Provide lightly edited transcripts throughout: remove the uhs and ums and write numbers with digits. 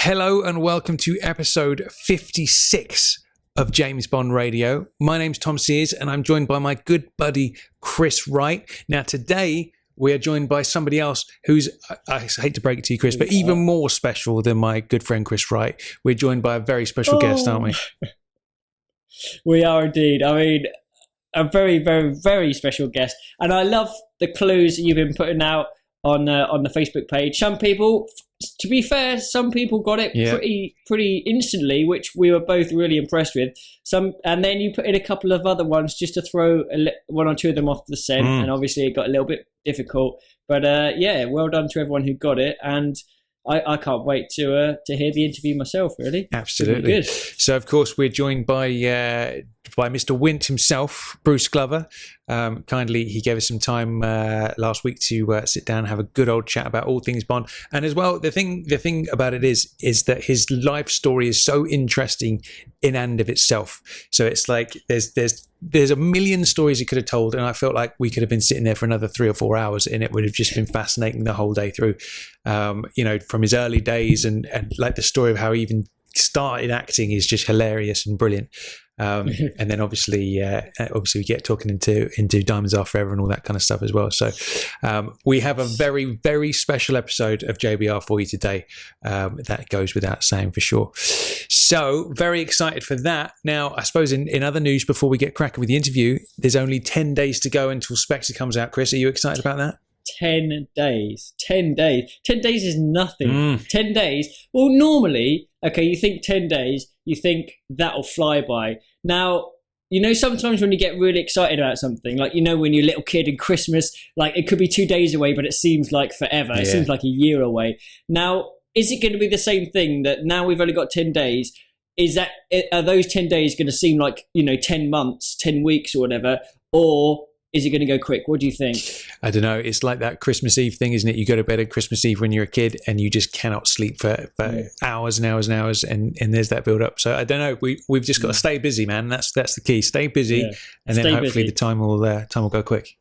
Hello and welcome to episode 56 of James Bond Radio. My name's Tom Sears and I'm joined by my good buddy Chris Wright. Now today we are joined by somebody else who's, I hate to break it to you Chris, but even more special than my good friend Chris Wright. We're joined by a very special guest, aren't we? We are indeed. I mean, a very, very, very special guest. And I love the clues you've been putting out on the Facebook page. Some people, to be fair, some people got it pretty instantly, which we were both really impressed with. And then you put in a couple of other ones just to throw one or two of them off the scent, and obviously it got a little bit difficult. But well done to everyone who got it, and I can't wait to hear the interview myself. Really, absolutely. Good. So of course we're joined by Mr. Wint himself, Bruce Glover. Kindly, he gave us some time last week to sit down and have a good old chat about all things Bond. And as well, the thing about it is that his life story is so interesting in and of itself. So it's like there's a million stories he could have told, and I felt like we could have been sitting there for another 3 or 4 hours, and it would have just been fascinating the whole day through. From his early days and like the story of how he even started acting is just hilarious and brilliant. And then obviously we get talking into Diamonds Are Forever and all that kind of stuff as well. So we have a very, very special episode of JBR for you today. That goes without saying for sure. So very excited for that. Now, I suppose in other news, before we get cracking with the interview, there's only 10 days to go until Spectre comes out. Chris, are you excited about that? 10 days. 10 days. 10 days is nothing. 10 days. Well, normally, okay, you think 10 days, you think that'll fly by. Now, sometimes when you get really excited about something, like, when you're a little kid and Christmas, like it could be 2 days away, but it seems like forever. It seems like a year away. Now, is it going to be the same thing that now we've only got 10 days? Are those 10 days going to seem like, 10 months, 10 weeks or whatever? Or is it going to go quick? What do you think? I don't know. It's like that Christmas Eve thing, isn't it? You go to bed at Christmas Eve when you're a kid and you just cannot sleep for hours and hours and hours, and there's that build up. So I don't know. We've just got to stay busy, man. That's the key. Stay busy, and then hopefully the time will go quick.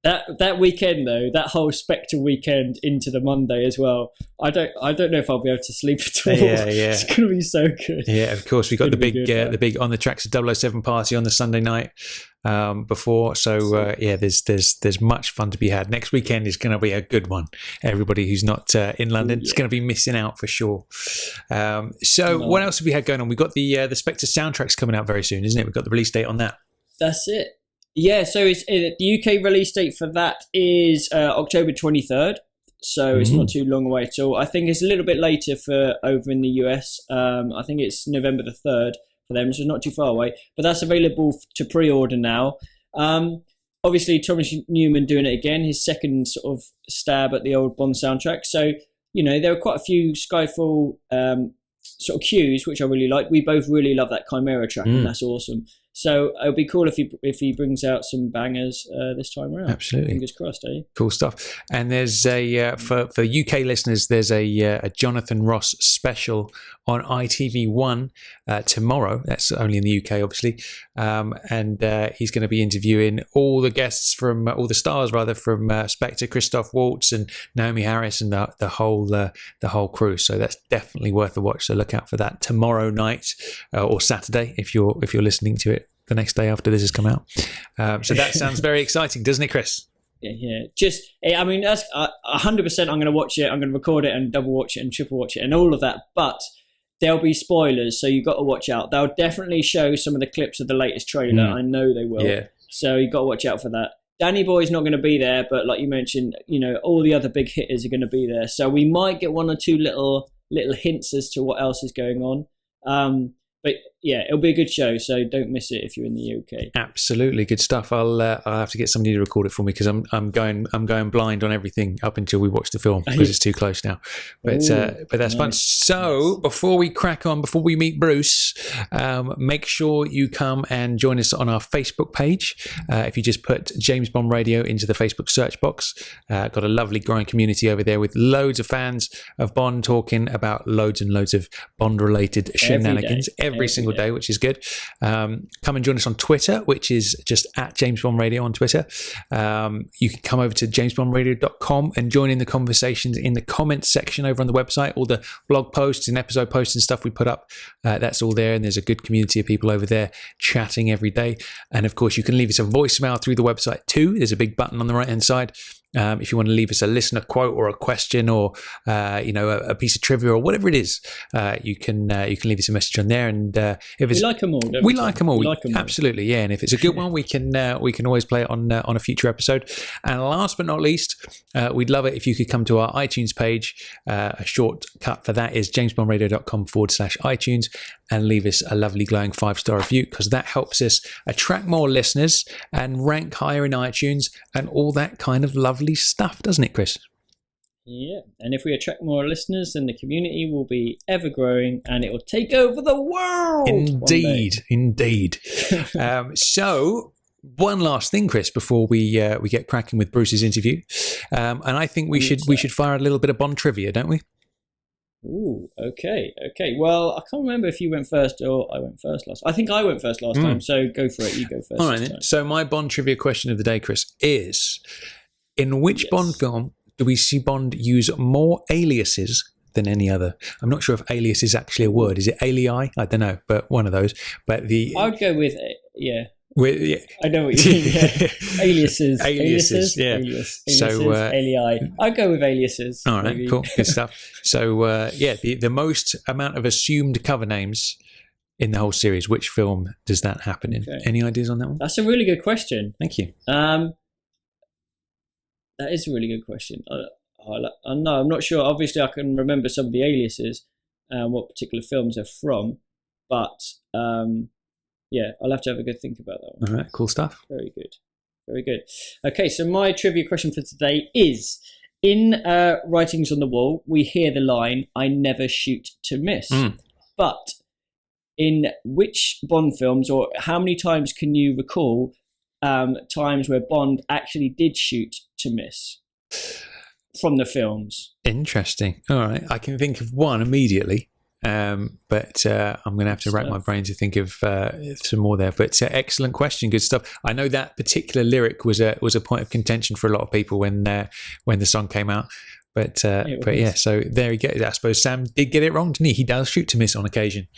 That weekend though, that whole Spectre weekend into the Monday as well. I don't know if I'll be able to sleep at all. Yeah. It's going to be so good. Yeah, of course. We got the big On the Tracks of 007 party on the Sunday night before. So there's much fun to be had. Next weekend is going to be a good one. Everybody who's not in London is going to be missing out for sure. What else have we had going on? We've got the Spectre soundtracks coming out very soon, isn't it? We've got the release date on that. That's it. Yeah, so the UK release date for that is October 23rd, so it's not too long away at all. I think it's a little bit later for over in the US. I think it's November the 3rd for them, so it's not too far away. But that's available to pre-order now. Obviously, Thomas Newman doing it again, his second sort of stab at the old Bond soundtrack. So, there are quite a few Skyfall sort of cues, which I really like. We both really love that Chimera track, and that's awesome. So it'll be cool if he brings out some bangers this time around. Absolutely, fingers crossed, eh? Cool stuff. And there's for UK listeners, there's a Jonathan Ross special on ITV1 tomorrow. That's only in the UK, obviously. And he's going to be interviewing all the guests from all the stars from Spectre, Christoph Waltz and Naomi Harris and the whole crew. So that's definitely worth a watch. So look out for that tomorrow night or Saturday if you're listening to it the next day after this has come out. So that sounds very exciting, doesn't it, Chris? Yeah. That's 100%. I'm going to watch it. I'm going to record it and double watch it and triple watch it and all of that. But there'll be spoilers, so you've got to watch out. They'll definitely show some of the clips of the latest trailer. I know they will. Yeah. So you've got to watch out for that. Danny Boy's not going to be there, but like you mentioned, all the other big hitters are going to be there. So we might get one or two little hints as to what else is going on. But yeah, it'll be a good show, so don't miss it if you're in the UK. Absolutely, good stuff. I'll have to get somebody to record it for me because I'm going blind on everything up until we watch the film because it's too close now. But that's nice. Fun. So before we crack on, before we meet Bruce, make sure you come and join us on our Facebook page. If you just put James Bond Radio into the Facebook search box, got a lovely growing community over there with loads of fans of Bond talking about loads and loads of Bond related shenanigans every single the day, which is good. Come and join us on Twitter, which is just at James Bond Radio on Twitter. You can come over to jamesbondradio.com and join in the conversations in the comments section over on the website. All the blog posts and episode posts and stuff we put up, that's all there. And there's a good community of people over there chatting every day. And of course, you can leave us a voicemail through the website too. There's a big button on the right hand side. If you want to leave us a listener quote or a question or a piece of trivia or whatever it is, you can leave us a message on there. And if it's, we like them all. We like them all. Absolutely, yeah. And if it's a good one, we can always play it on a future episode. And last but not least, we'd love it if you could come to our iTunes page. A shortcut for that is jamesbondradio.com/iTunes and leave us a lovely glowing 5-star review, because that helps us attract more listeners and rank higher in iTunes and all that kind of lovely stuff, doesn't it, Chris? Yeah, and if we attract more listeners, then the community will be ever growing and it will take over the world. Indeed. So one last thing, Chris, before we get cracking with Bruce's interview, and I think we should fire a little bit of Bond trivia, don't we? Ooh, okay. Well, I can't remember if you went first or I went first last. I think I went first last time, so go for it. You go first. All right, then. So my Bond trivia question of the day, Chris, is: in which Bond film do we see Bond use more aliases than any other? I'm not sure if alias is actually a word. Is it alii? I don't know, but one of those. But I would go with yeah. I know what you mean. Yeah. Aliases. Yeah. Aliases, alii. I'd go with aliases. All right, maybe. Cool, good stuff. So the most amount of assumed cover names in the whole series. Which film does that happen in? Okay. Any ideas on that one? That's a really good question. Thank you. That is a really good question. No, I'm not sure. Obviously, I can remember some of the aliases, what particular films they're from, but I'll have to have a good think about that one. All right, cool stuff. Very good. Okay, so my trivia question for today is: in Writings on the Wall, we hear the line, "I never shoot to miss." But in which Bond films, or how many times can you recall times where Bond actually did shoot to miss from the films? Interesting. All right, I can think of one immediately. But I'm going to have to rack my brain to think of some more there. But excellent question, good stuff. I know that particular lyric was a point of contention for a lot of people when the song came out. But yeah, so there you go. I suppose Sam did get it wrong, didn't he? He does shoot to miss on occasion.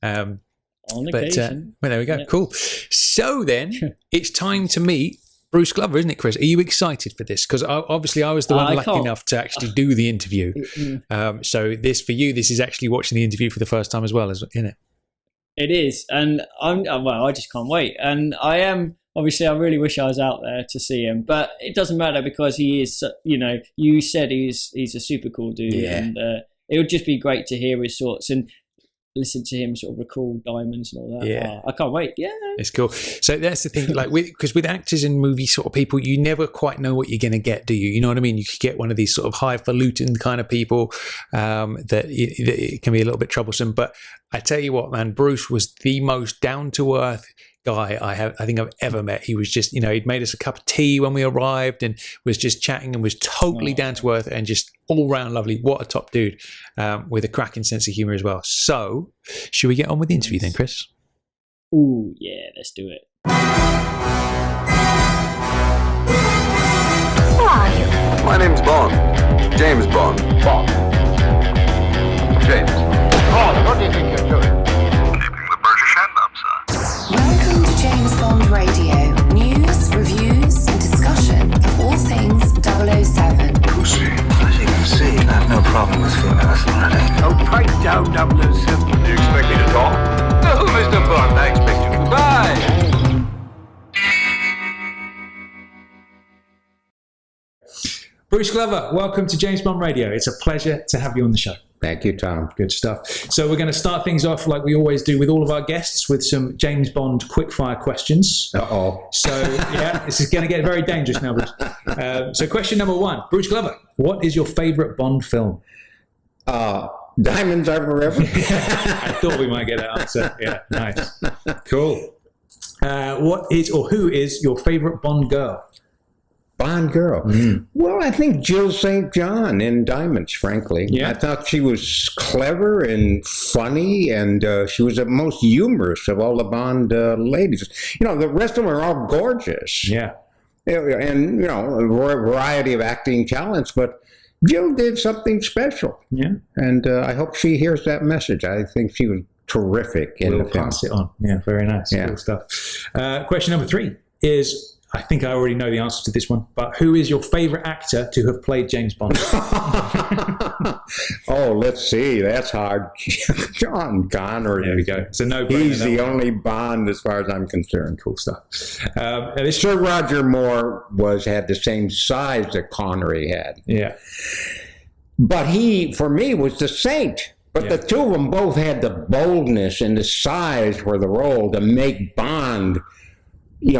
On occasion. Well, there we go. Yeah. Cool. So then it's time to meet Bruce Glover, isn't it, Chris? Are you excited for this? Because obviously I was the one lucky enough to actually do the interview. So this, for you, this is actually watching the interview for the first time as well, isn't it? It is. And I just can't wait. And I am, obviously, I really wish I was out there to see him. But it doesn't matter, because he is, you said he's a super cool dude. Yeah. And it would just be great to hear his thoughts and listen to him sort of recall Diamonds and all that. Yeah. I can't wait. Yeah. It's cool. So that's the thing, because with actors and movie sort of people, you never quite know what you're going to get, do you? You know what I mean? You could get one of these sort of highfalutin kind of people that it can be a little bit troublesome. But I tell you what, man, Bruce was the most down-to-earth guy I think I've ever met. He was just, he'd made us a cup of tea when we arrived and was just chatting and was totally down to earth and just all round lovely. What a top dude, with a cracking sense of humor as well. So should we get on with the interview then, Chris? Ooh, yeah, let's do it. Who are you? My name's Bond. James Bond. Bond. James. Bond, what do you think you're doing? Keeping the British hand up, sir. Welcome to James Bond Radio. News, reviews, and discussion of all things 007. Pussy. As you can see, I have no problem with female authority. Oh, pipe down, 007. Do you expect me to talk? No, Mr. Bond, I expect you to die. Bruce Glover, welcome to James Bond Radio. It's a pleasure to have you on the show. Thank you, Tom. Good stuff. So we're going to start things off like we always do with all of our guests with some James Bond quickfire questions. Uh-oh. So, yeah, this is going to get very dangerous now, Bruce. So question number one, Bruce Glover, what is your favourite Bond film? Diamonds Are Forever. I thought we might get that answer. Yeah, nice. Cool. What is or who is your favourite Bond girl? Bond girl. Well, I think Jill St. John in Diamonds, frankly. Yeah. I thought she was clever and funny, and she was the most humorous of all the Bond ladies. The rest of them are all gorgeous. Yeah. And, a variety of acting talents, but Jill did something special. Yeah. And I hope she hears that message. I think she was terrific in We'll the film. pass it on. Yeah, very nice. Yeah. Cool stuff. Question number 3 is, I think I already know the answer to this one, but who is your favorite actor to have played James Bond? Oh, let's see. That's hard. John Connery. There we go. It's a no-brainer. He's that the one. only Bond as far as I'm concerned. Cool stuff. This, Sir Roger Moore had the same size that Connery had. yeah. But he, for me, was the saint. But Yeah. the two of them both had the boldness and the size for the role to make Bond,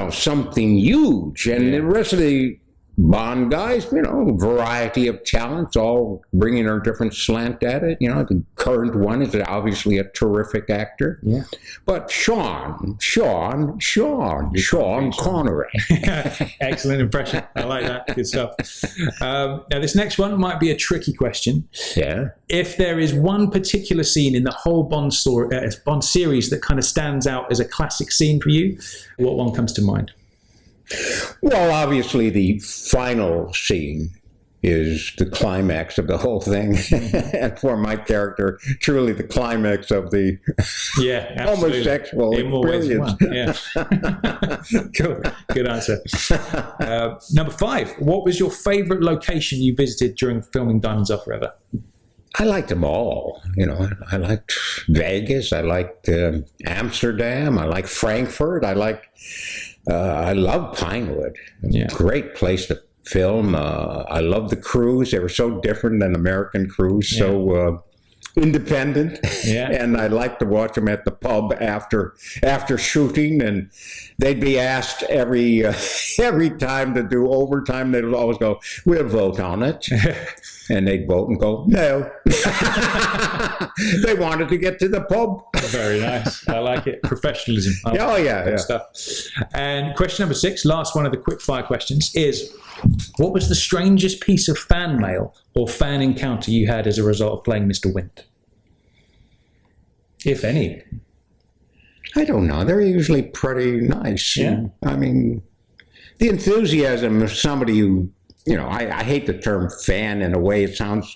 something huge. And the rest of the Bond guys, variety of talents, all bringing their different slant at it. The current one is obviously a terrific actor. Yeah. But Sean Connery. Excellent impression. I like that. Good stuff. Now, this next one might be a tricky question. Yeah. If there is one particular scene in the whole Bond story, Bond series that kind of stands out as a classic scene for you, what one comes to mind? Well, obviously, the final scene is the climax of the whole thing. And for my character, truly the climax of the Yeah, absolutely. homosexual In more ways than experience. one. Yeah. Cool. Good answer. Number 5. What was your favorite location you visited during filming Diamonds Are Forever? I liked them all. I liked Vegas. I liked Amsterdam. I liked Frankfurt. I love Pinewood. Yeah. Great place to film. I love the crews. They were so different than American crews, so independent. Yeah. And I liked to watch them at the pub after shooting, and they'd be asked every time to do overtime. They'd always go, "We'll vote on it." And they'd vote and go, "No." They wanted to get to the pub. Very nice. I like it. Professionalism. Yeah. Stuff. And question number 6, last one of the quick fire questions, is what was the strangest piece of fan mail or fan encounter you had as a result of playing Mr. Wint? If any. I don't know. They're usually pretty nice. Yeah. I mean, the enthusiasm of somebody who, I hate the term fan in a way. It sounds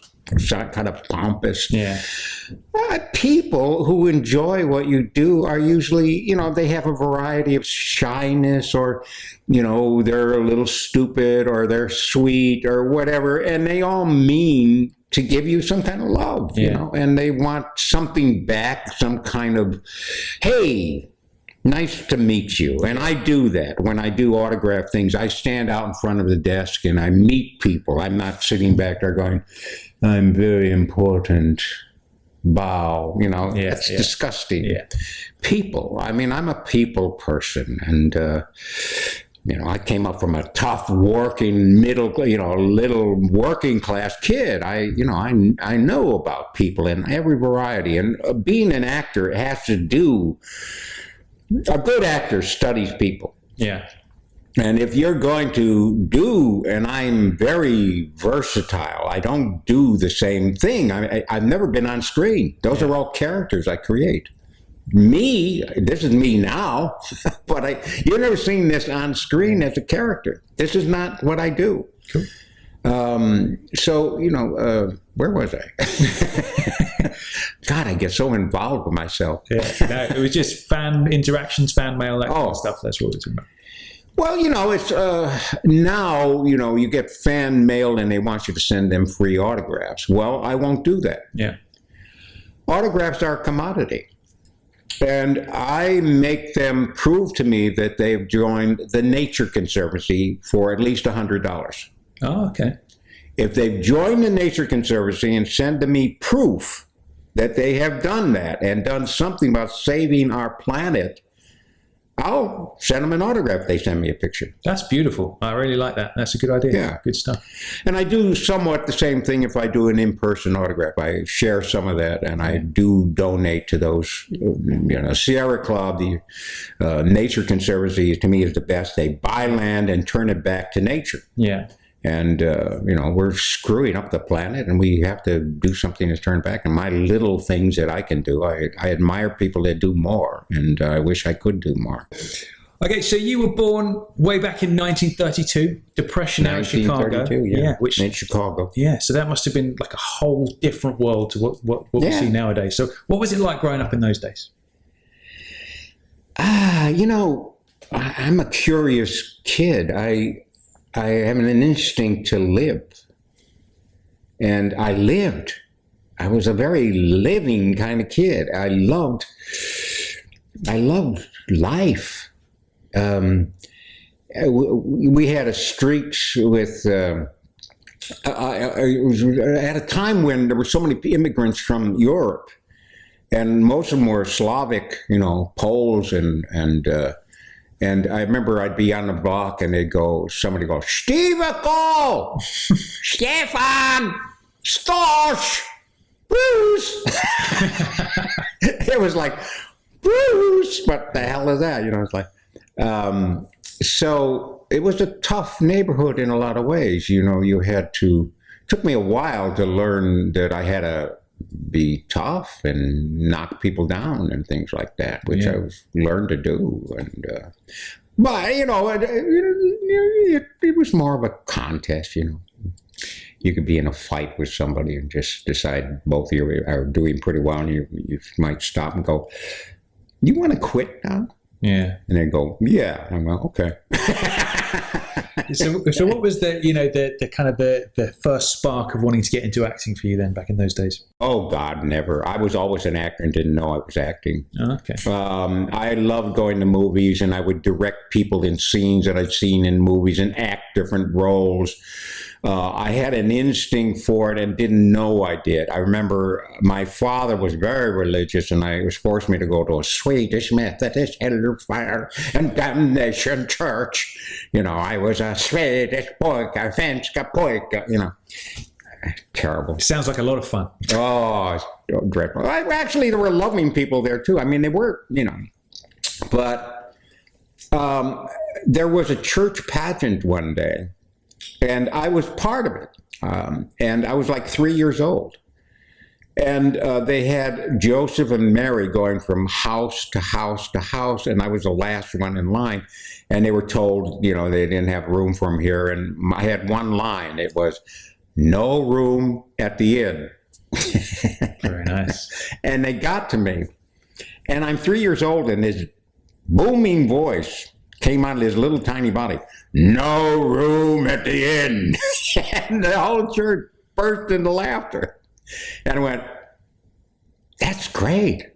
kind of pompous. Yeah. People who enjoy what you do are usually, they have a variety of shyness, or, they're a little stupid, or they're sweet, or whatever. And they all mean to give you some kind of love, and they want something back, some kind of, hey, nice to meet you. And I do that. When I do autograph things, I stand out in front of the desk and I meet people. I'm not sitting back there going, "I'm very important. Bow." That's disgusting. Yeah. People. I mean, I'm a people person. And, I came up from a tough working little working class kid. I know about people in every variety. And being an actor has to do, a good actor studies people. Yeah. And if you're going to do, and I'm very versatile, I don't do the same thing. I've never been on screen. Those are all characters I create. This is me now, but you've never seen this on screen as a character. This is not what I do. Cool. So, where was I? God, I get so involved with myself. Yeah. No, it was just fan interactions, fan mail, that kind of stuff. That's what we're talking about. Well, it's now, you get fan mail and they want you to send them free autographs. Well, I won't do that. Yeah. Autographs are a commodity. And I make them prove to me that they've joined the Nature Conservancy for at least $100. Oh, okay. If they've joined the Nature Conservancy and send to me proof that they have done that and done something about saving our planet, I'll send them an autograph if they send me a picture. That's beautiful. I really like that. That's a good idea. Yeah. Good stuff. And I do somewhat the same thing if I do an in-person autograph. I share some of that, and I do donate to those. Sierra Club, the Nature Conservancy, to me is the best. They buy land and turn it back to nature. Yeah. And, we're screwing up the planet, and we have to do something to turn back. And my little things that I can do, I admire people that do more, and I wish I could do more. Okay, so you were born way back in 1932, Depression era Chicago. 1932, which in Chicago. Yeah, so that must have been like a whole different world to what we see nowadays. So what was it like growing up in those days? I'm a curious kid. I have an instinct to live. And I lived. I was a very living kind of kid. I loved life. We had a streaks with, it was at a time when there were so many immigrants from Europe, and most of them were Slavic, Poles and I remember I'd be on the block and somebody go, Steveko, Stefan, Stosh, Bruce. It was like, Bruce, what the hell is that? It's like, so it was a tough neighborhood in a lot of ways. Took me a while to learn that I had to be tough and knock people down and things like that, which I learned to do. And but it was more of a contest. You could be in a fight with somebody and just decide both of you are doing pretty well, and you might stop and go, "You want to quit now?" Yeah, and they go, "Yeah." I'm like, "Okay." So what was the kind of the first spark of wanting to get into acting for you then back in those days? Oh God, never. I was always an actor and didn't know I was acting. Oh, okay. I loved going to movies, and I would direct people in scenes that I'd seen in movies and act different roles. I had an instinct for it and didn't know I did. I remember my father was very religious, and he was forced me to go to a Swedish Methodist Hellfire and Damnation Church. I was a Swedish pojke, svenska pojke, Terrible. It sounds like a lot of fun. Oh, dreadful. Actually, there were loving people there, too. I mean, they were, but there was a church pageant one day, and I was part of it. And I was like 3 years old. And they had Joseph and Mary going from house to house to house, and I was the last one in line. And they were told, they didn't have room for them here. And I had one line. It was, "No room at the inn." Very nice. And they got to me. And I'm 3 years old, and this booming voice came out of his little tiny body. "No room at the inn." And the whole church burst into laughter. And I went, "That's great."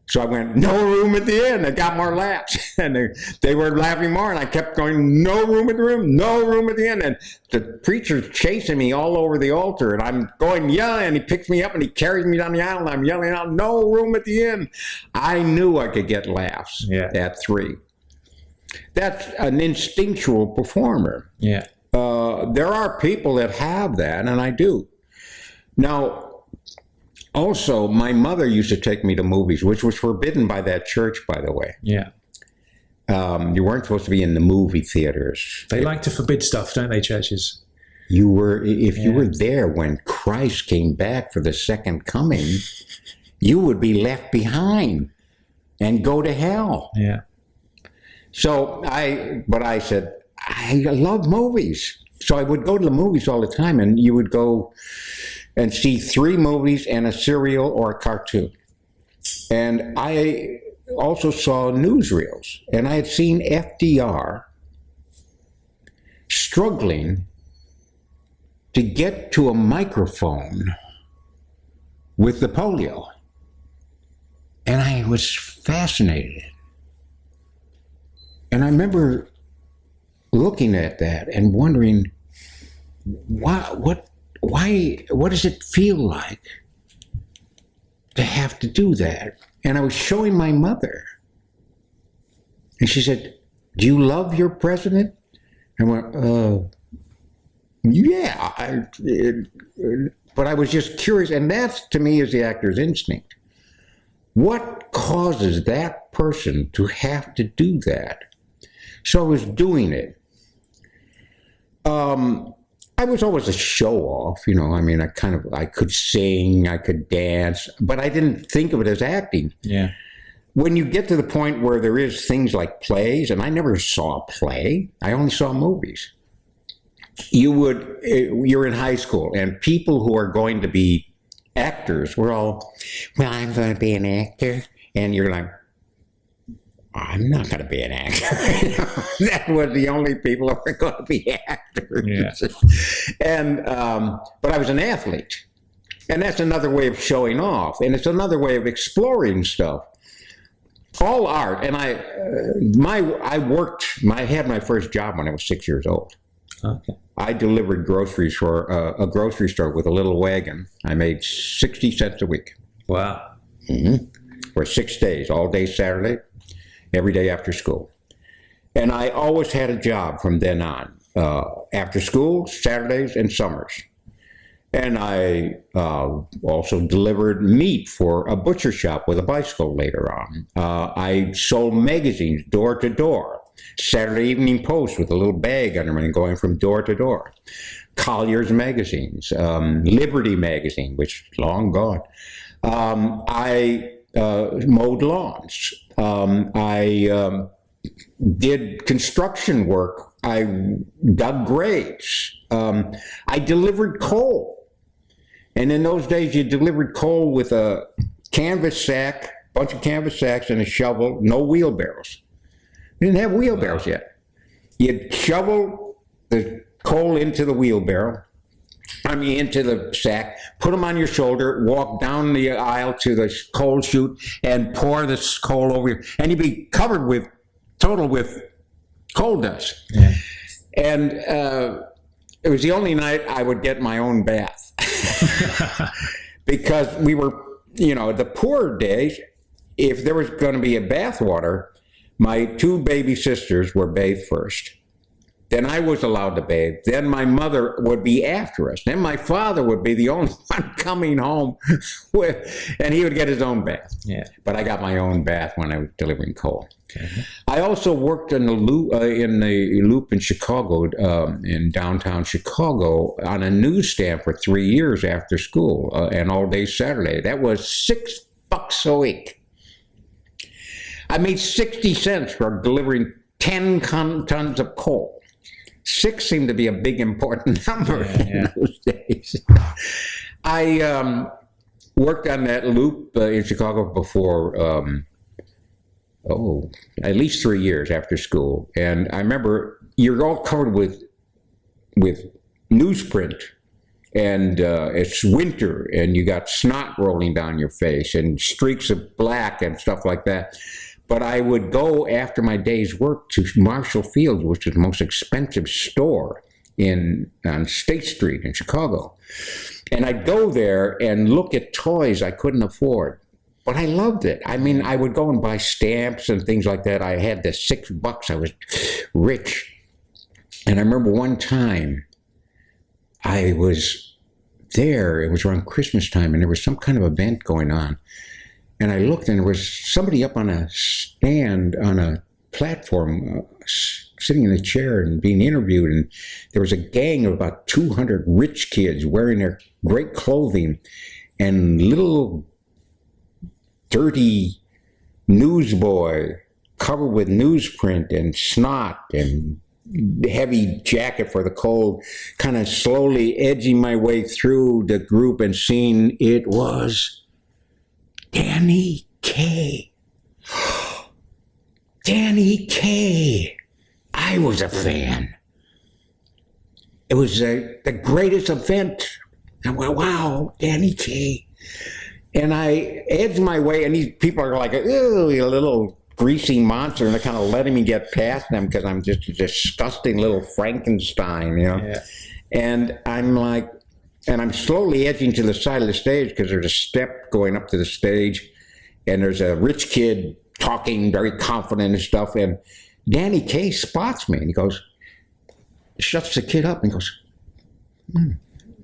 So I went, "No room at the inn." I got more laughs. And they were laughing more. And I kept going, "No room at the room, no room at the inn." And the preacher's chasing me all over the altar. And I'm going yelling. And he picks me up and he carries me down the aisle. And I'm yelling out, "No room at the inn." I knew I could get laughs at 3. That's an instinctual performer. Yeah. There are people that have that, and I do. Now, also, my mother used to take me to movies, which was forbidden by that church, by the way. Yeah. You weren't supposed to be in the movie theaters. They like to forbid stuff, don't they, churches? You were there when Christ came back for the second coming, you would be left behind and go to hell. Yeah. So I said, I love movies. So I would go to the movies all the time, and you would go and see 3 movies and a serial or a cartoon. And I also saw newsreels, and I had seen FDR struggling to get to a microphone with the polio. And I was fascinated. And I remember looking at that and wondering, what does it feel like to have to do that? And I was showing my mother. And she said, "Do you love your president?" I went, yeah. But I was just curious, and that, to me, is the actor's instinct. What causes that person to have to do that? So I was doing it. I was always a show-off, you know. I mean, I could sing, I could dance, but I didn't think of it as acting. Yeah. When you get to the point where there is things like plays, and I never saw a play, I only saw movies. You're in high school, and people who are going to be actors were all, well, I'm going to be an actor. And you're like, I'm not going to be an actor. That was the only people who were going to be actors. Yeah. And, but I was an athlete. And that's another way of showing off. And it's another way of exploring stuff. All art. And I had my first job when I was 6 years old. Okay. I delivered groceries for a grocery store with a little wagon. I made 60 cents a week. Wow. Mm-hmm. For 6 days, all day Saturday, every day after school. And I always had a job from then on, after school, Saturdays, and summers. And I also delivered meat for a butcher shop with a bicycle later on. I sold magazines door to door. Saturday Evening Post with a little bag under me going from door to door. Collier's magazines, Liberty magazine, which is long gone. I mowed lawns. I did construction work. I dug graves. I delivered coal. And in those days, you delivered coal with a canvas sack, bunch of canvas sacks and a shovel, no wheelbarrows. We didn't have wheelbarrows yet. You'd shovel the coal into the wheelbarrow, into the sack, put them on your shoulder, walk down the aisle to the coal chute, and pour this coal over you. And you'd be covered with coal dust. Yeah. And it was the only night I would get my own bath. Because we were, the poor days, if there was going to be a bath water, my two baby sisters were bathed first. Then I was allowed to bathe. Then my mother would be after us. Then my father would be the only one coming home and he would get his own bath. Yeah. But I got my own bath when I was delivering coal. Mm-hmm. I also worked in the Loop in Chicago, in downtown Chicago, on a newsstand for 3 years after school, and all day Saturday. That was $6 a week. I made 60 cents for delivering 10 tons of coal. 6 seemed to be a big, important number in those days. I worked on that loop in Chicago for, at least 3 years after school. And I remember you're all covered with newsprint. And it's winter, and you got snot rolling down your face and streaks of black and stuff like that. But I would go after my day's work to Marshall Field's, which is the most expensive store on State Street in Chicago. And I'd go there and look at toys I couldn't afford. But I loved it. I mean, I would go and buy stamps and things like that. I had the $6. I was rich. And I remember one time I was there. It was around Christmas time, and there was some kind of event going on. And I looked, and there was somebody up on a stand on a platform, sitting in a chair and being interviewed. And there was a gang of about 200 rich kids wearing their great clothing, and little dirty newsboy covered with newsprint and snot and heavy jacket for the cold, kind of slowly edging my way through the group and seeing it was Danny Kaye. Danny Kaye. I was a fan. It was the greatest event. I went, wow, Danny Kaye. And I edged my way, and these people are like, ooh, a little greasy monster, and they're kind of letting me get past them because I'm just a disgusting little Frankenstein, Yeah. And I'm like, and I'm slowly edging to the side of the stage because there's a step going up to the stage, and there's a rich kid talking very confident and stuff. And Danny Kaye spots me and he goes, shuts the kid up and goes,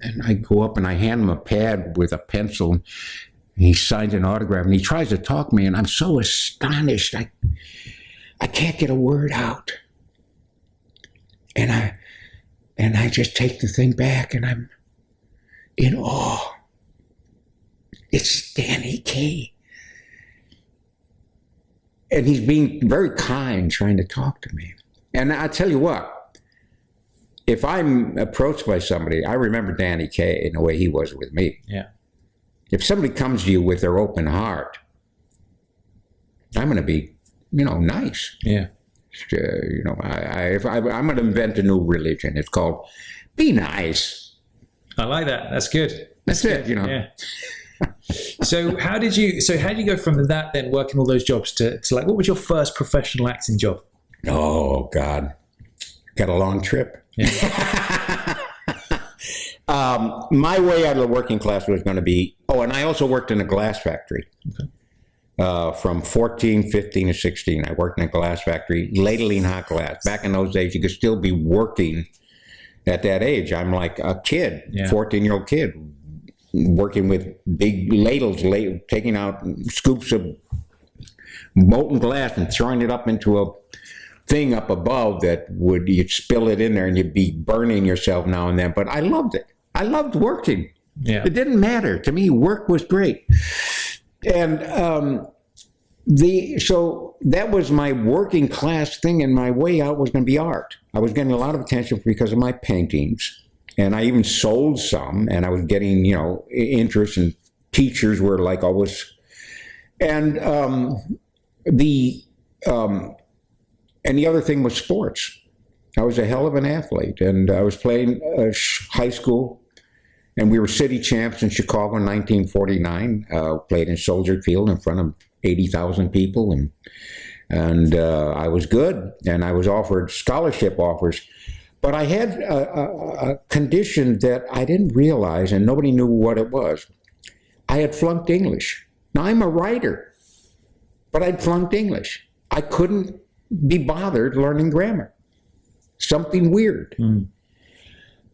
And I go up and I hand him a pad with a pencil. And he signs an autograph and he tries to talk to me, and I'm so astonished. I can't get a word out. And I just take the thing back and I'm in awe. It's Danny Kaye. And he's being very kind, trying to talk to me. And I tell you what, if I'm approached by somebody, I remember Danny Kaye in the way he was with me. Yeah. If somebody comes to you with their open heart, I'm going to be, nice. Yeah. I'm going to invent a new religion. It's called be nice. I like that. That's good. That's it. Yeah. So how did you go from that then working all those jobs to like, what was your first professional acting job? Oh God, got a long trip. Yeah. My way out of the working class was going to be, and I also worked in a glass factory. Okay. From 14, 15 to 16, I worked in a glass factory, ladling hot glass. Back in those days, you could still be working at that age. I'm like a kid, 14-year-old kid, working with big ladles, taking out scoops of molten glass and throwing it up into a thing up above that you'd spill it in there and you'd be burning yourself now and then. But I loved it. I loved working. Yeah. It didn't matter. To me, work was great. And so that was my working class thing, and my way out was going to be art. I was getting a lot of attention because of my paintings, and I even sold some, and I was getting, interest, and teachers were like always. And the other thing was sports. I was a hell of an athlete, and I was playing high school. And we were city champs in Chicago in 1949. Played in Soldier Field in front of 80,000 people, and I was good. And I was offered scholarship offers, but I had a condition that I didn't realize, and nobody knew what it was. I had flunked English. Now I'm a writer, but I'd flunked English. I couldn't be bothered learning grammar. Something weird.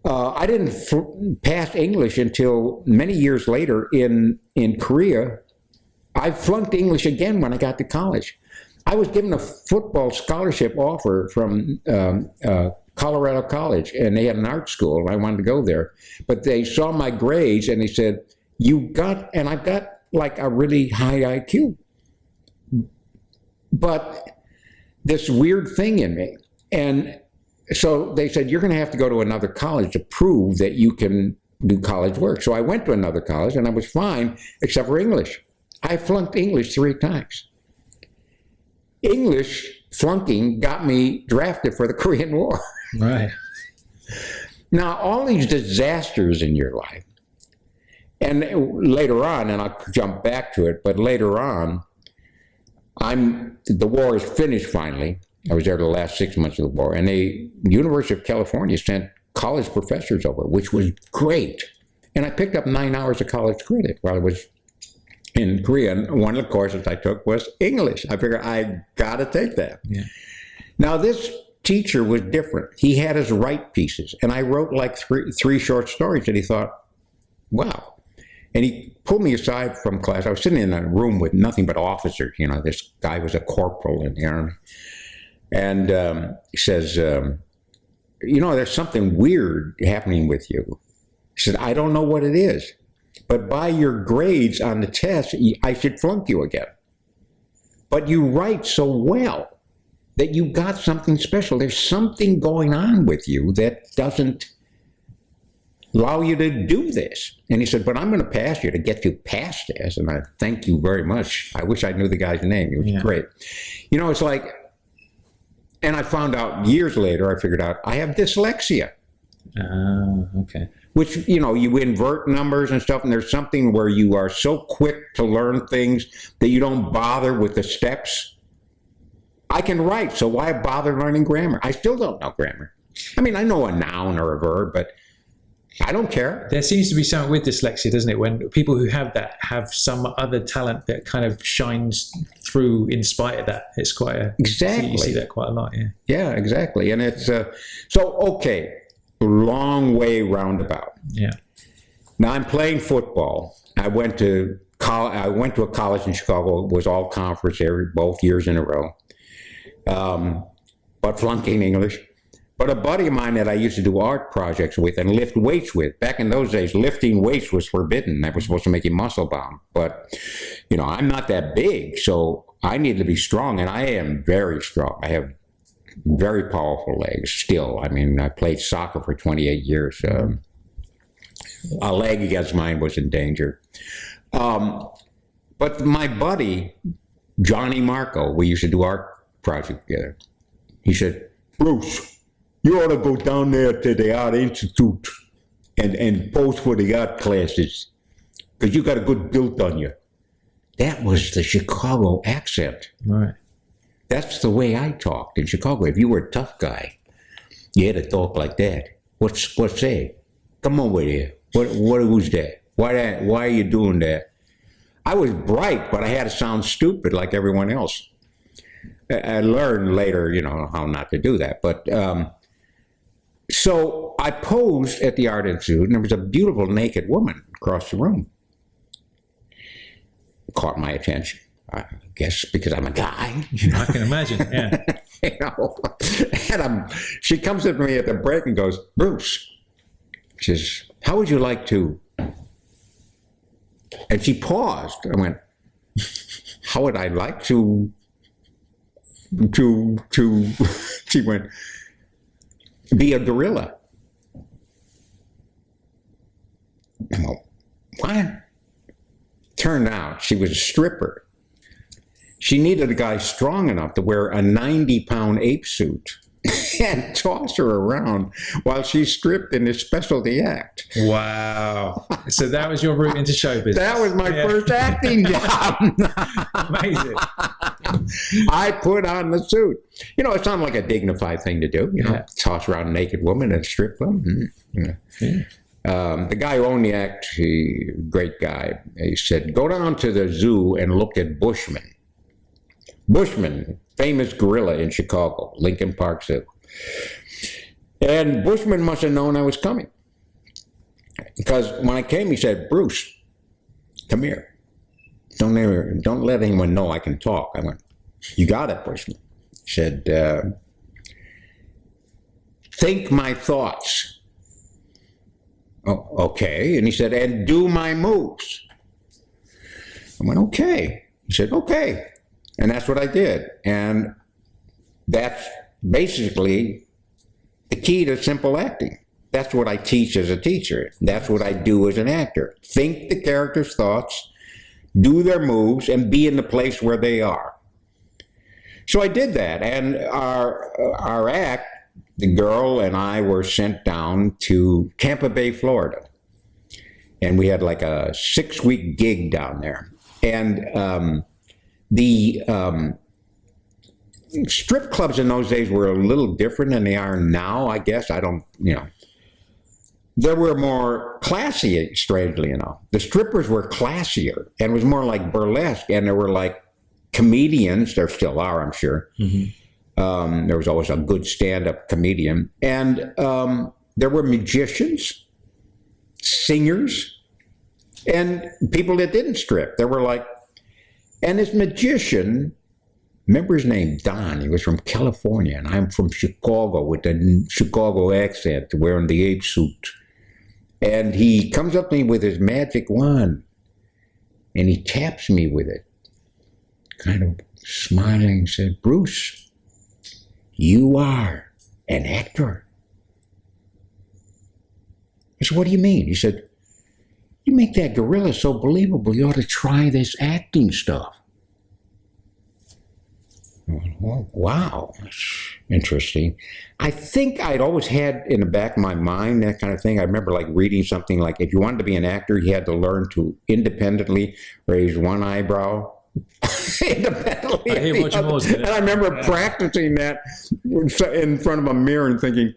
I didn't pass English until many years later in Korea. I flunked English again when I got to college. I was given a football scholarship offer from Colorado College, and they had an art school, and I wanted to go there. But they saw my grades, and they said, and I've got like a really high IQ. But this weird thing in me. And so they said, you're going to have to go to another college to prove that you can do college work. So I went to another college, and I was fine, except for English. I flunked English 3 times. English flunking got me drafted for the Korean War. Right. Now, all these disasters in your life, and later on, and I'll jump back to it, but later on, the war is finished finally. I was there the last 6 months of the war, and the University of California sent college professors over, which was great. And I picked up 9 hours of college credit while I was in Korea. And one of the courses I took was English. I figured I got to take that. Yeah. Now, this teacher was different. He had his write pieces, and I wrote like three short stories, and he thought, wow. And he pulled me aside from class. I was sitting in a room with nothing but officers. This guy was a corporal in the Army. And he says, there's something weird happening with you. He said, I don't know what it is, but by your grades on the test, I should flunk you again. But you write so well that you got something special. There's something going on with you that doesn't allow you to do this. And he said, but I'm going to pass you to get you past this. And I thank you very much. I wish I knew the guy's name. He was great. It's like, and I found out years later, I figured out I have dyslexia. Okay. Which, you invert numbers and stuff, and there's something where you are so quick to learn things that you don't bother with the steps. I can write, so why bother learning grammar? I still don't know grammar. I mean, I know a noun or a verb, but I don't care. There seems to be something with dyslexia, doesn't it? When people who have that have some other talent that kind of shines through in spite of that. It's quite a... Exactly. You see that quite a lot, yeah. Yeah, exactly. And it's, okay, long way roundabout. Yeah. Now I'm playing football. I went to a college in Chicago. It was all conference both years in a row. But flunking English. But a buddy of mine that I used to do art projects with and lift weights with, back in those days, lifting weights was forbidden. That was supposed to make you muscle bound. But, I'm not that big, so I need to be strong, and I am very strong. I have very powerful legs still. I mean, I played soccer for 28 years. A leg against mine was in danger. But my buddy, Johnny Marco, we used to do art project together. He said, Bruce, you ought to go down there to the Art Institute and pose for the art classes because you got a good build on you. That was the Chicago accent. Right. That's the way I talked in Chicago. If you were a tough guy, you had to talk like that. What's that? Come over here. What was that? Why are you doing that? I was bright, but I had to sound stupid like everyone else. I learned later, how not to do that. But so I posed at the Art Institute, and there was a beautiful naked woman across the room. Caught my attention, I guess, because I'm a guy. I can imagine, yeah. And she comes up to me at the break and goes, Bruce, she says, how would you like to? And she paused. I went, how would I like to she went, be a gorilla. I went, what? Turned out she was a stripper. She needed a guy strong enough to wear a 90-pound ape suit and toss her around while she stripped in this specialty act. Wow. So that was your route into show business. That was my first acting job. Amazing. I put on the suit. It sounded like a dignified thing to do. Toss around a naked woman and strip them. The guy who owned the act, great guy, he said, go down to the zoo and look at Bushman. Bushman, famous gorilla in Chicago, Lincoln Park Zoo. And Bushman must have known I was coming. Because when I came, he said, Bruce, come here. Don't let anyone know I can talk. I went, you got it, Bushman. He said, think my thoughts. Oh, okay. And he said, and do my moves. I went, okay. He said, okay. And that's what I did. And that's basically the key to simple acting. That's what I teach as a teacher. That's what I do as an actor. Think the character's thoughts, do their moves, and be in the place where they are. So I did that. And our act, the girl and I were sent down to Tampa Bay, Florida. And we had like a 6-week gig down there. And the strip clubs in those days were a little different than they are now, I guess. They were more classy, strangely enough. The strippers were classier, and it was more like burlesque, and there were like comedians. There still are, I'm sure. Mm-hmm. There was always a good stand-up comedian. And there were magicians, singers, and people that didn't strip. There were like, and this magician, remember his name, Don. He was from California, and I'm from Chicago with the Chicago accent, wearing the ape suit. And he comes up to me with his magic wand, and he taps me with it, kind of smiling, and said, Bruce, you are an actor. I said, what do you mean? He said, you make that gorilla so believable, you ought to try this acting stuff. Well, wow, that's interesting. I think I'd always had in the back of my mind that kind of thing. I remember like reading something like if you wanted to be an actor, you had to learn to independently raise one eyebrow. Independently. I hear what you're and I remember practicing that in front of a mirror and thinking,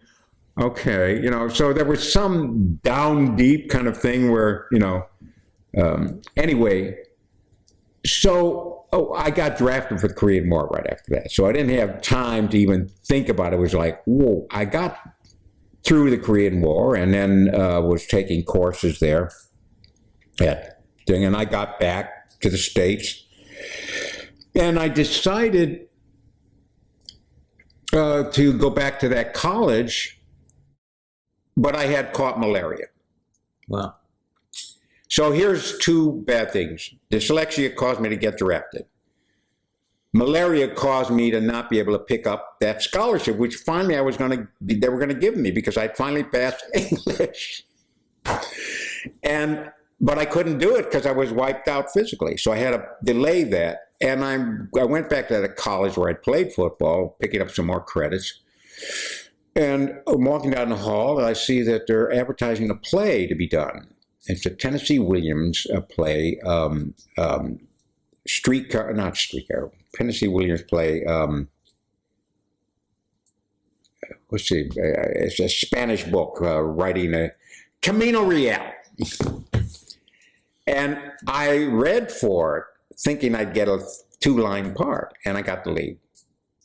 Okay, so there was some down deep kind of thing where, anyway, so I got drafted for the Korean War right after that. So I didn't have time to even think about it. It was like, whoa, I got through the Korean War and then was taking courses there and I got back to the States and I decided to go back to that college, but I had caught malaria. Wow. So here's two bad things. Dyslexia caused me to get drafted. Malaria caused me to not be able to pick up that scholarship, which finally they were going to give me because I finally passed English. But I couldn't do it because I was wiped out physically. So I had to delay that. And I went back to the college where I played football, picking up some more credits. And I'm walking down the hall and I see that they're advertising a play to be done. It's a Tennessee Williams play, Tennessee Williams play, it's a Spanish book, writing a Camino Real. And I read for it, thinking I'd get a 2-line part, and I got the lead.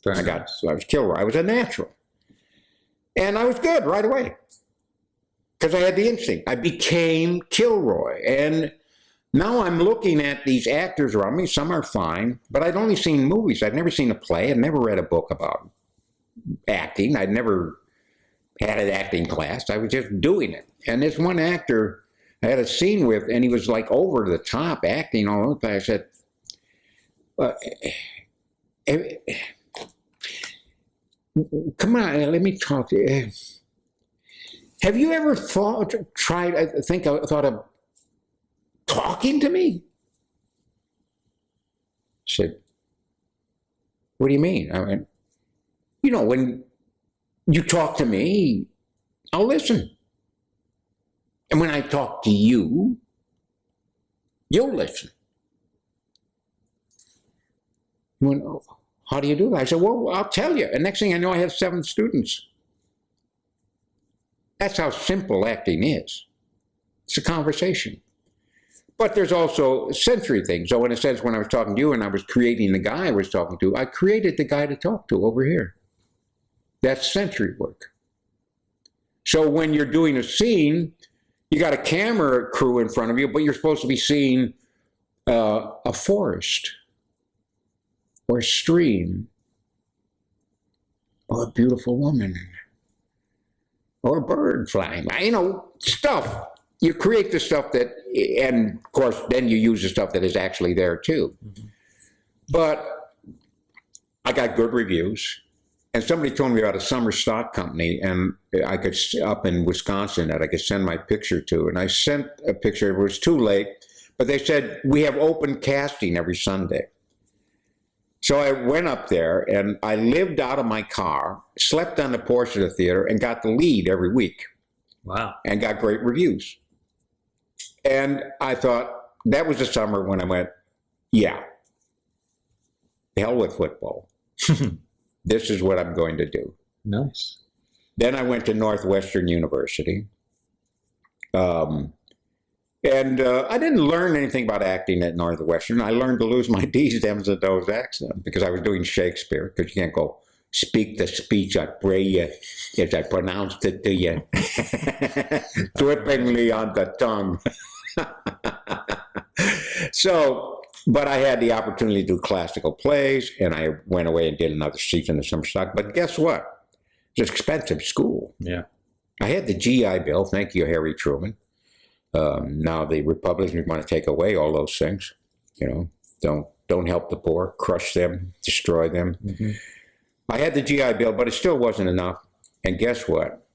I was Kilroy. I was a natural. And I was good right away. Because I had the instinct. I became Kilroy. And now I'm looking at these actors around me. Some are fine, but I'd only seen movies. I'd never seen a play. I'd never read a book about acting. I'd never had an acting class. I was just doing it. And this one actor I had a scene with, and he was like over the top acting all over. I said, come on, let me talk to you. Have you ever thought of talking to me? I said, what do you mean? I mean, when you talk to me, I'll listen. And when I talk to you, you'll listen. He went, oh, how do you do that? I said, well, I'll tell you. And next thing I know, I have 7 students. That's how simple acting is. It's a conversation. But there's also sensory things. So in a sense, when I was talking to you and I was creating the guy I was talking to, I created the guy to talk to over here. That's sensory work. So when you're doing a scene, you got a camera crew in front of you, but you're supposed to be seeing a forest or a stream or a beautiful woman or a bird flying, stuff. You create the stuff that, and of course, then you use the stuff that is actually there too. Mm-hmm. But I got good reviews. And somebody told me about a summer stock company, and I could, up in Wisconsin, that I could send my picture to. And I sent a picture. It was too late, but they said, we have open casting every Sunday. So I went up there, and I lived out of my car, slept on the porch of the theater, and got the lead every week. Wow. And got great reviews. And I thought, that was the summer when I went, yeah, hell with football. This is what I'm going to do. Nice. Then I went to Northwestern University. And I didn't learn anything about acting at Northwestern. I learned to lose my D's, M's, and O's accent because I was doing Shakespeare, because you can't go, speak the speech I pray you as I pronounced it to you, drippingly on the tongue. But I had the opportunity to do classical plays, and I went away and did another season of summer stock. But guess what? It's an expensive school. Yeah. I had the GI Bill. Thank you, Harry Truman. Now the Republicans want to take away all those things. Don't help the poor, crush them, destroy them. Mm-hmm. I had the GI Bill, but it still wasn't enough. And guess what?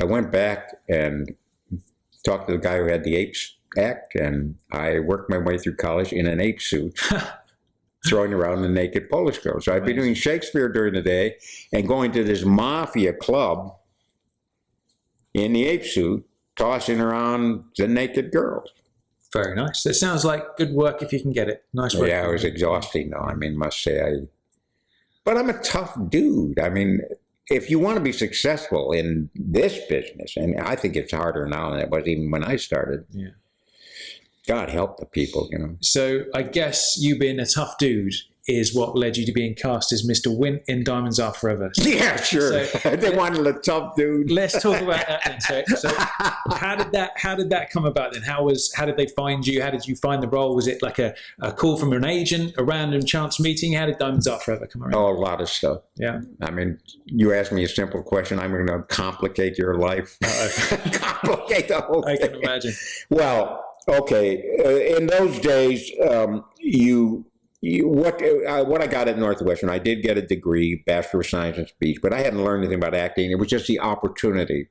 I went back and talked to the guy who had the Apes Act, and I worked my way through college in an ape suit, throwing around the naked Polish girls. So I'd be doing Shakespeare during the day and going to this mafia club in the ape suit, tossing around the naked girls. Very nice. That sounds like good work if you can get it. Nice work. Yeah, it was exhausting though. I mean, must say but I'm a tough dude. I mean, if you want to be successful in this business, and I think it's harder now than it was even when I started. Yeah. God help the people, So I guess you being a tough dude is what led you to being cast as Mr. Wint in Diamonds Are Forever. Yeah, sure. So, they wanted a tough dude. Let's talk about that then. So how did that come about then? How did they find you? How did you find the role? Was it like a call from an agent, a random chance meeting? How did Diamonds Are Forever come around? Oh, a lot of stuff. Yeah. I mean, you ask me a simple question, I'm going to complicate your life. Complicate the whole thing. I can imagine. Well, okay. In those days, what I got at Northwestern, I did get a degree, Bachelor of Science in Speech, but I hadn't learned anything about acting. It was just the opportunity,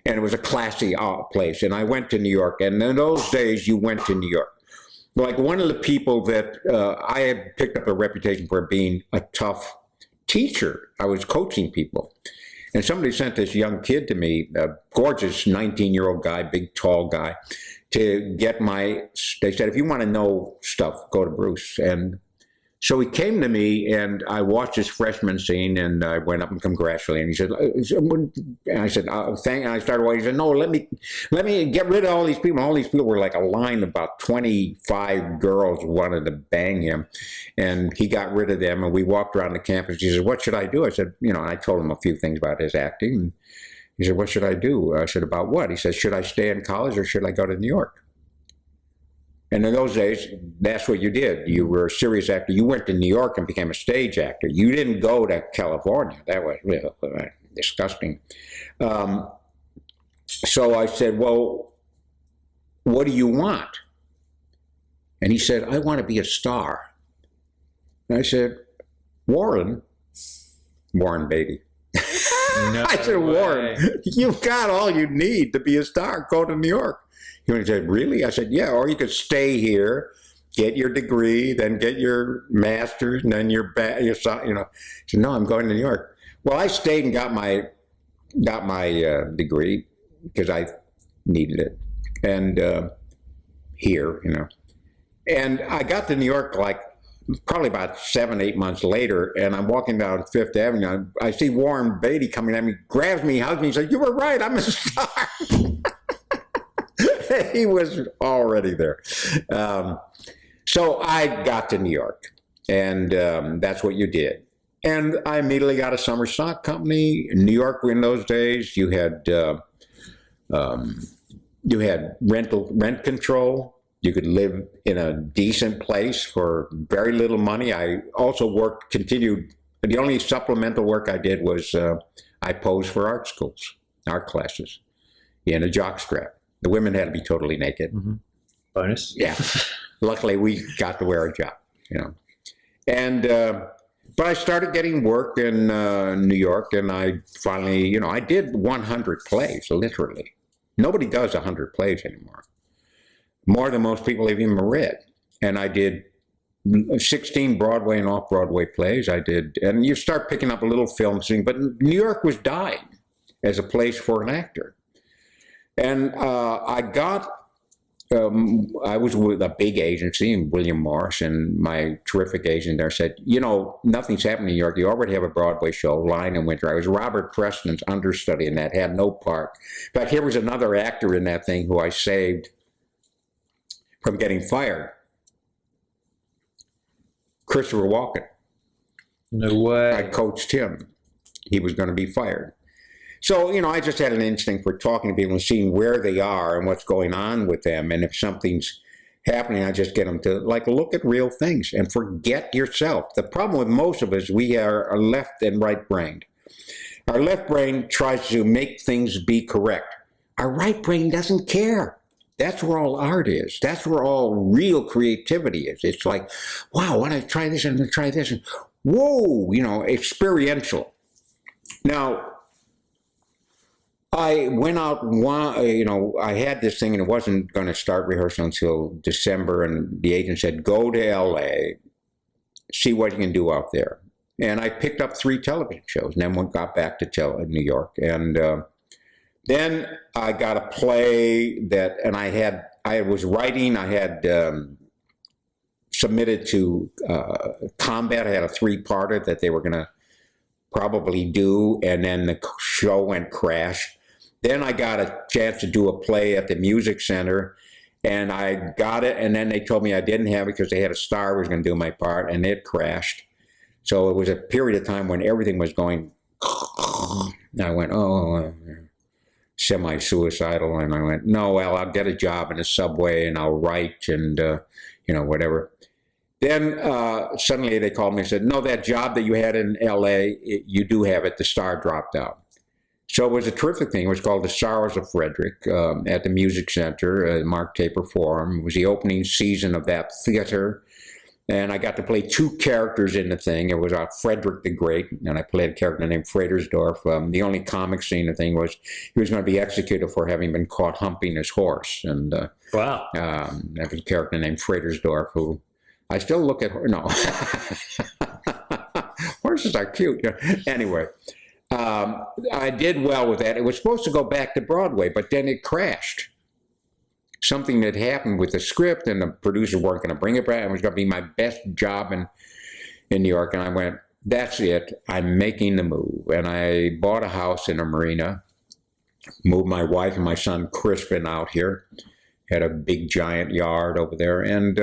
and it was a classy place. And I went to New York, and in those days, you went to New York. Like one of the people that I had picked up a reputation for being a tough teacher. I was coaching people. And somebody sent this young kid to me, a gorgeous 19-year-old guy, big, tall guy, to get they said, if you want to know stuff, go to Bruce. And so he came to me, and I watched his freshman scene, and I went up and congratulated him. He said, and I said, thank. And I started watching. He said, no, let me get rid of all these people. All these people were like a line, about 25 girls wanted to bang him, and he got rid of them. And we walked around the campus. He said, what should I do? I said, and I told him a few things about his acting. And he said, what should I do? I said, about what? He said, should I stay in college or should I go to New York? And in those days, that's what you did. You were a serious actor. You went to New York and became a stage actor. You didn't go to California. That was really disgusting. So I said, well, what do you want? And he said, I want to be a star. And I said, Warren Beatty. No I said, way. Warren, you've got all you need to be a star. Go to New York. He said, really? I said, yeah, or you could stay here, get your degree, then get your master's, and then your He said, no, I'm going to New York. Well, I stayed and got my degree because I needed it, and here, and I got to New York like probably about 7-8 months later, and I'm walking down Fifth Avenue. I see Warren Beatty coming at me, grabs me, hugs me, says, you were right, I'm a star. He was already there. So I got to New York, and that's what you did. And I immediately got a summer stock company. In New York, in those days, you had rent control. You could live in a decent place for very little money. I also continued. The only supplemental work I did was I posed for art classes in a jockstrap. The women had to be totally naked. Mm-hmm. Bonus. Yeah. Luckily, we got to wear a jock, And, but I started getting work in New York, and I finally, I did 100 plays, literally. Nobody does 100 plays anymore. More than most people have even read. And I did 16 Broadway and off-Broadway plays. And you start picking up a little film scene, but New York was dying as a place for an actor. And I was with a big agency, William Morris, and my terrific agent there said, nothing's happening in New York. You already have a Broadway show, Lion in Winter. I was Robert Preston's understudy in that, had no part. In fact, here was another actor in that thing who I saved from getting fired. Christopher Walken. No way. I coached him. He was going to be fired. So, I just had an instinct for talking to people and seeing where they are and what's going on with them. And if something's happening, I just get them to, look at real things and forget yourself. The problem with most of us, we are left and right-brained. Our left brain tries to make things be correct. Our right brain doesn't care. That's where all art is. That's where all real creativity is. It's like, wow, why don't I try this and try this? And whoa, experiential. Now, I went out, I had this thing and it wasn't going to start rehearsal until December, and the agent said, go to LA, see what you can do out there. And I picked up 3 television shows, and then got back to New York. And then I got a play and I was writing, I had submitted to Combat. I had a 3-parter that they were going to probably do, and then the show went crash. Then I got a chance to do a play at the Music Center, and I got it, and then they told me I didn't have it because they had a star who was going to do my part, and it crashed. So it was a period of time when everything was going, and I went, oh, semi-suicidal, and I went, no, well, I'll get a job in the subway, and I'll write, and, whatever. Then suddenly they called me and said, no, that job that you had in L.A., you do have it. The star dropped out. So it was a terrific thing. It was called The Sorrows of Frederick at the Music Center, Mark Taper Forum. It was the opening season of that theater. And I got to play two characters in the thing. It was Frederick the Great, and I played a character named Fratersdorf. The only comic scene in the thing was he was going to be executed for having been caught humping his horse. And wow. There was a character named Fratersdorf who I still look at. No. Horses are cute. Anyway. I did well with that. It was supposed to go back to Broadway, but then it crashed. Something that happened with the script, and the producer weren't going to bring it back. It was going to be my best job in New York. And I went, that's it. I'm making the move. And I bought a house in a marina, moved my wife and my son Crispin out here, had a big giant yard over there, and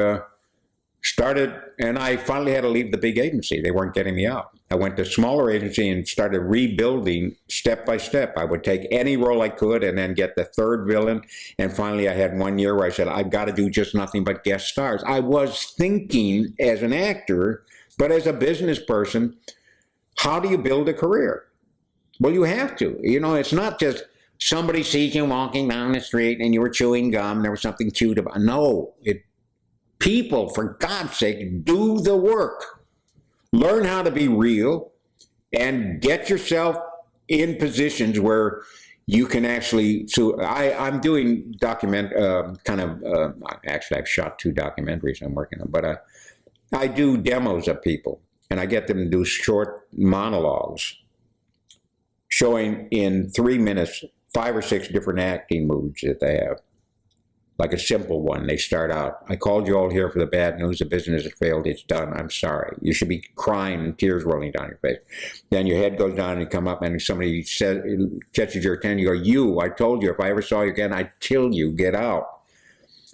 and I finally had to leave the big agency. They weren't getting me out. I went to a smaller agency and started rebuilding step by step. I would take any role I could and then get the third villain. And finally, I had 1 year where I said, I've got to do just nothing but guest stars. I was thinking as an actor, but as a business person, how do you build a career? Well, you have to. It's not just somebody sees you walking down the street and you were chewing gum. There was something cute about it. No, people, for God's sake, do the work. Learn how to be real and get yourself in positions where you can actually. So I'm doing actually I've shot 2 documentaries I'm working on, but I do demos of people, and I get them to do short monologues showing in 3 minutes 5 or 6 different acting moods that they have. Like a simple one. They start out, I called you all here for the bad news. The business has failed. It's done. I'm sorry. You should be crying and tears rolling down your face. Then your head goes down and you come up and somebody catches your attention. You go, I told you if I ever saw you again, I'd kill you. Get out.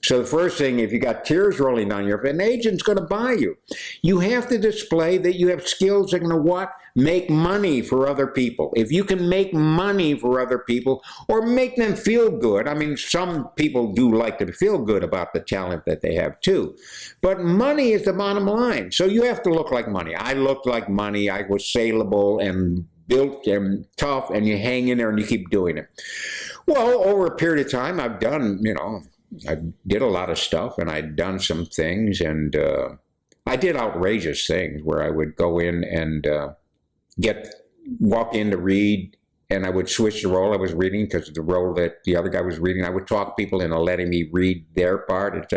So the first thing, if you got tears rolling down your face, an agent's going to buy you. You have to display that you have skills that are going to what? Make money for other people. If you can make money for other people or make them feel good, I mean, some people do like to feel good about the talent that they have too. But money is the bottom line. So you have to look like money. I looked like money. I was saleable and built and tough, and you hang in there and you keep doing it. Well, over a period of time, I've done, I did a lot of stuff, and I'd done some things, and I did outrageous things where I would go in and walk in to read, and I would switch the role I was reading because the role that the other guy was reading, I would talk people into letting me read their part.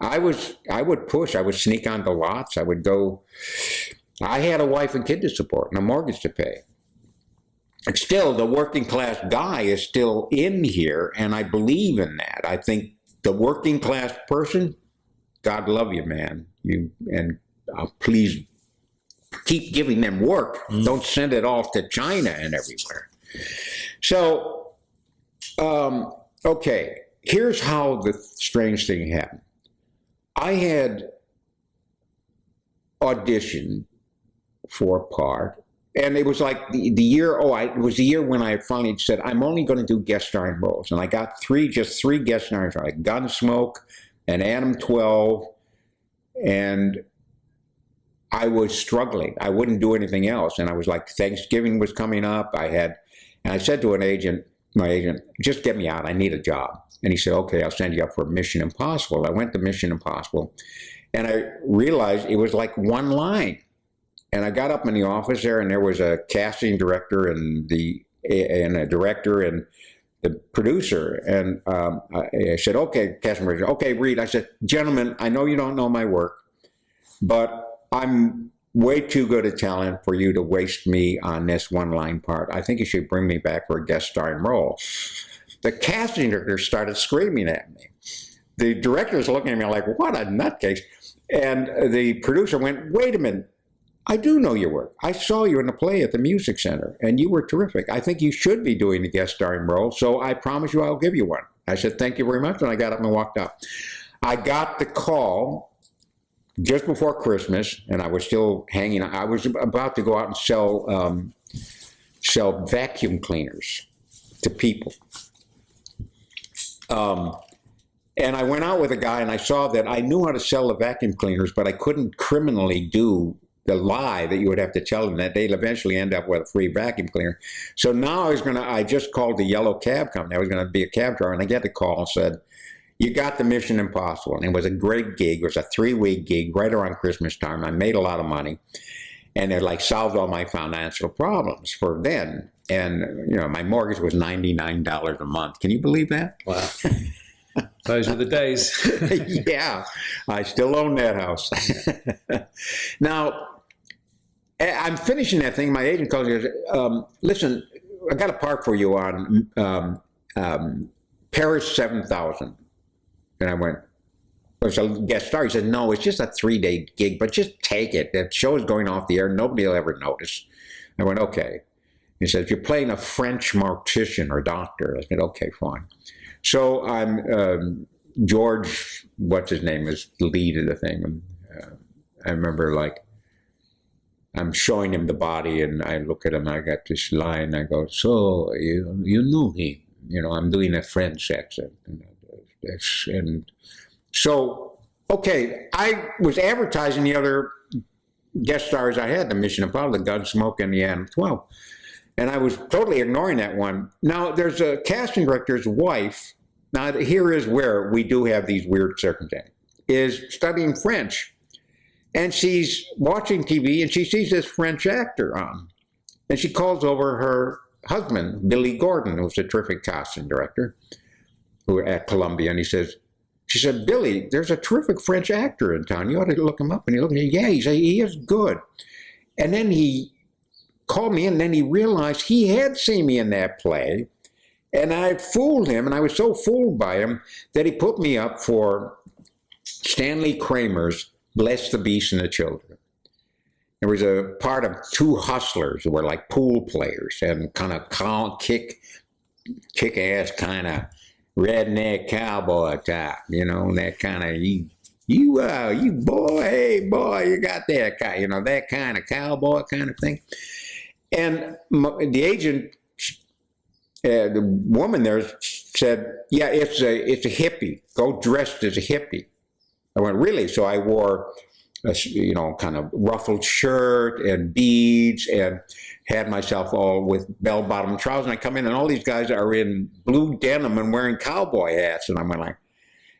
I would push. I would sneak onto lots. I would go. I had a wife and kid to support and a mortgage to pay. And still, the working class guy is still in here, and I believe in that. I think the working class person, God love you, man. Please keep giving them work. Don't send it off to China and everywhere. So, okay, here's how the strange thing happened. I had auditioned for a part. And it was like the year, it was the year when I finally said, I'm only going to do guest starring roles. And I got just three guest starring roles, like Gunsmoke and Adam 12. And I was struggling. I wouldn't do anything else. And I was like, Thanksgiving was coming up. And I said to my agent, just get me out. I need a job. And he said, okay, I'll send you up for Mission Impossible. I went to Mission Impossible. And I realized it was like one line. And I got up in the office there, and there was a casting director and a director and the producer. And I said, okay, casting director, okay, Reed. I said, gentlemen, I know you don't know my work, but I'm way too good a talent for you to waste me on this one-line part. I think you should bring me back for a guest starring role. The casting director started screaming at me. The director was looking at me like, what a nutcase. And the producer went, wait a minute. I do know your work. I saw you in a play at the Music Center, and you were terrific. I think you should be doing the guest starring role, so I promise you I'll give you one. I said, thank you very much, and I got up and walked out. I got the call just before Christmas, and I was still hanging. I was about to go out and sell vacuum cleaners to people. And I went out with a guy, and I saw that I knew how to sell the vacuum cleaners, but I couldn't criminally do the lie that you would have to tell them that they'd eventually end up with a free vacuum cleaner. So now I just called the yellow cab company. I was going to be a cab driver, and I get the call and said, you got the Mission Impossible. And it was a great gig. It was a 3-week gig right around Christmas time. I made a lot of money, and it solved all my financial problems for then. And, my mortgage was $99 a month. Can you believe that? Wow. Those were the days. Yeah, I still own that house. Now, I'm finishing that thing. My agent calls me and says, listen, I got a part for you on Paris 7000. And I went, it was a guest star. He said, no, it's just a 3-day gig, but just take it. That show is going off the air. Nobody will ever notice. I went, okay. He said, if you're playing a French mortician or doctor. I said, okay, fine. So I'm George, what's his name, is the lead of the thing. And, I remember, I'm showing him the body, and I look at him, I got this line, I go, so you knew him. I'm doing a French accent. And so, okay, I was advertising the other guest stars I had, the Mission Impossible, the Gunsmoke, and the Adam 12. And I was totally ignoring that one. Now, there's a casting director's wife. Now, here is where we do have these weird circumstances. Is studying French. And she's watching TV, and she sees this French actor on. And she calls over her husband, Billy Gordon, who's a terrific casting director at Columbia. And she said, Billy, there's a terrific French actor in town. You ought to look him up. And he looked at me, yeah, he is good. And then he called me in, and then he realized he had seen me in that play, and I fooled him, and I was so fooled by him that he put me up for Stanley Kramer's Bless the Beast and the Children. There was a part of 2 hustlers who were like pool players and kind of kick-ass kind of redneck cowboy type, that kind of, you boy, hey boy, you got that kind, that kind of cowboy kind of thing. And the agent, the woman there said, yeah, it's a hippie. Go dressed as a hippie. I went, really? So I wore a, kind of ruffled shirt and beads and had myself all with bell-bottom trousers. And I come in, and all these guys are in blue denim and wearing cowboy hats. And I went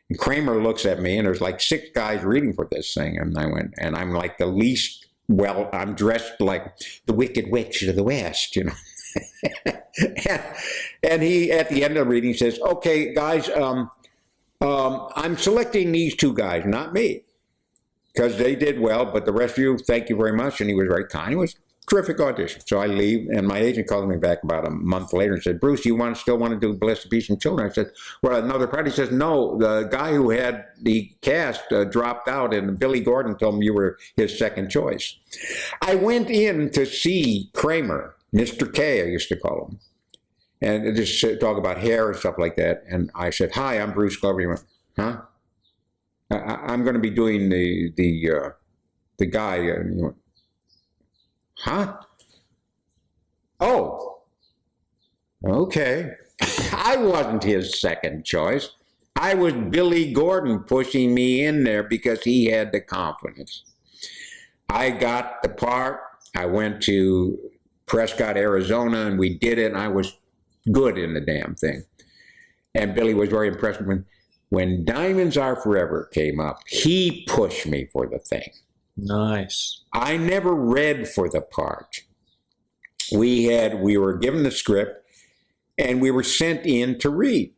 and Kramer looks at me, and there's 6 guys reading for this thing. And I went, and I'm like the least, well, I'm dressed like the Wicked Witch of the West, and he, at the end of the reading, says, okay, guys, I'm selecting these 2 guys, not me, because they did well, but the rest of you, thank you very much. And he was very kind. It was a terrific audition. So I leave, and my agent called me back about a month later and said, Bruce, you still want to do Bless the Beast and Children? I said, well, another part. He says, no, the guy who had the cast dropped out, and Billy Gordon told me you were his second choice. I went in to see Kramer, Mr. K, I used to call him, and just talk about hair and stuff like that. And I said, hi, I'm Bruce Glover. He went, huh? I'm going to be doing the guy. And he went, huh? Oh, okay. I wasn't his second choice. I was Billy Gordon pushing me in there because he had the confidence. I got the part. I went to Prescott, Arizona, and we did it, and I was good in the damn thing. And Billy was very impressed with me. When Diamonds Are Forever came up, he pushed me for the thing. Nice. I never read for the part. We were given the script, and we were sent in to read,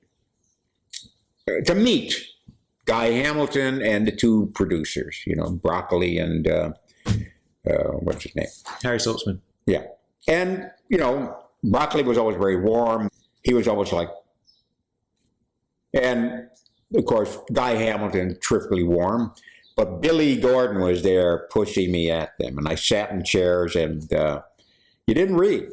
to meet Guy Hamilton and the 2 producers, Broccoli and what's his name? Harry Saltzman. Yeah. And, Broccoli was always very warm. He was always like, and of course, Guy Hamilton, terrifically warm. But Billy Gordon was there pushing me at them, and I sat in chairs, and you didn't read.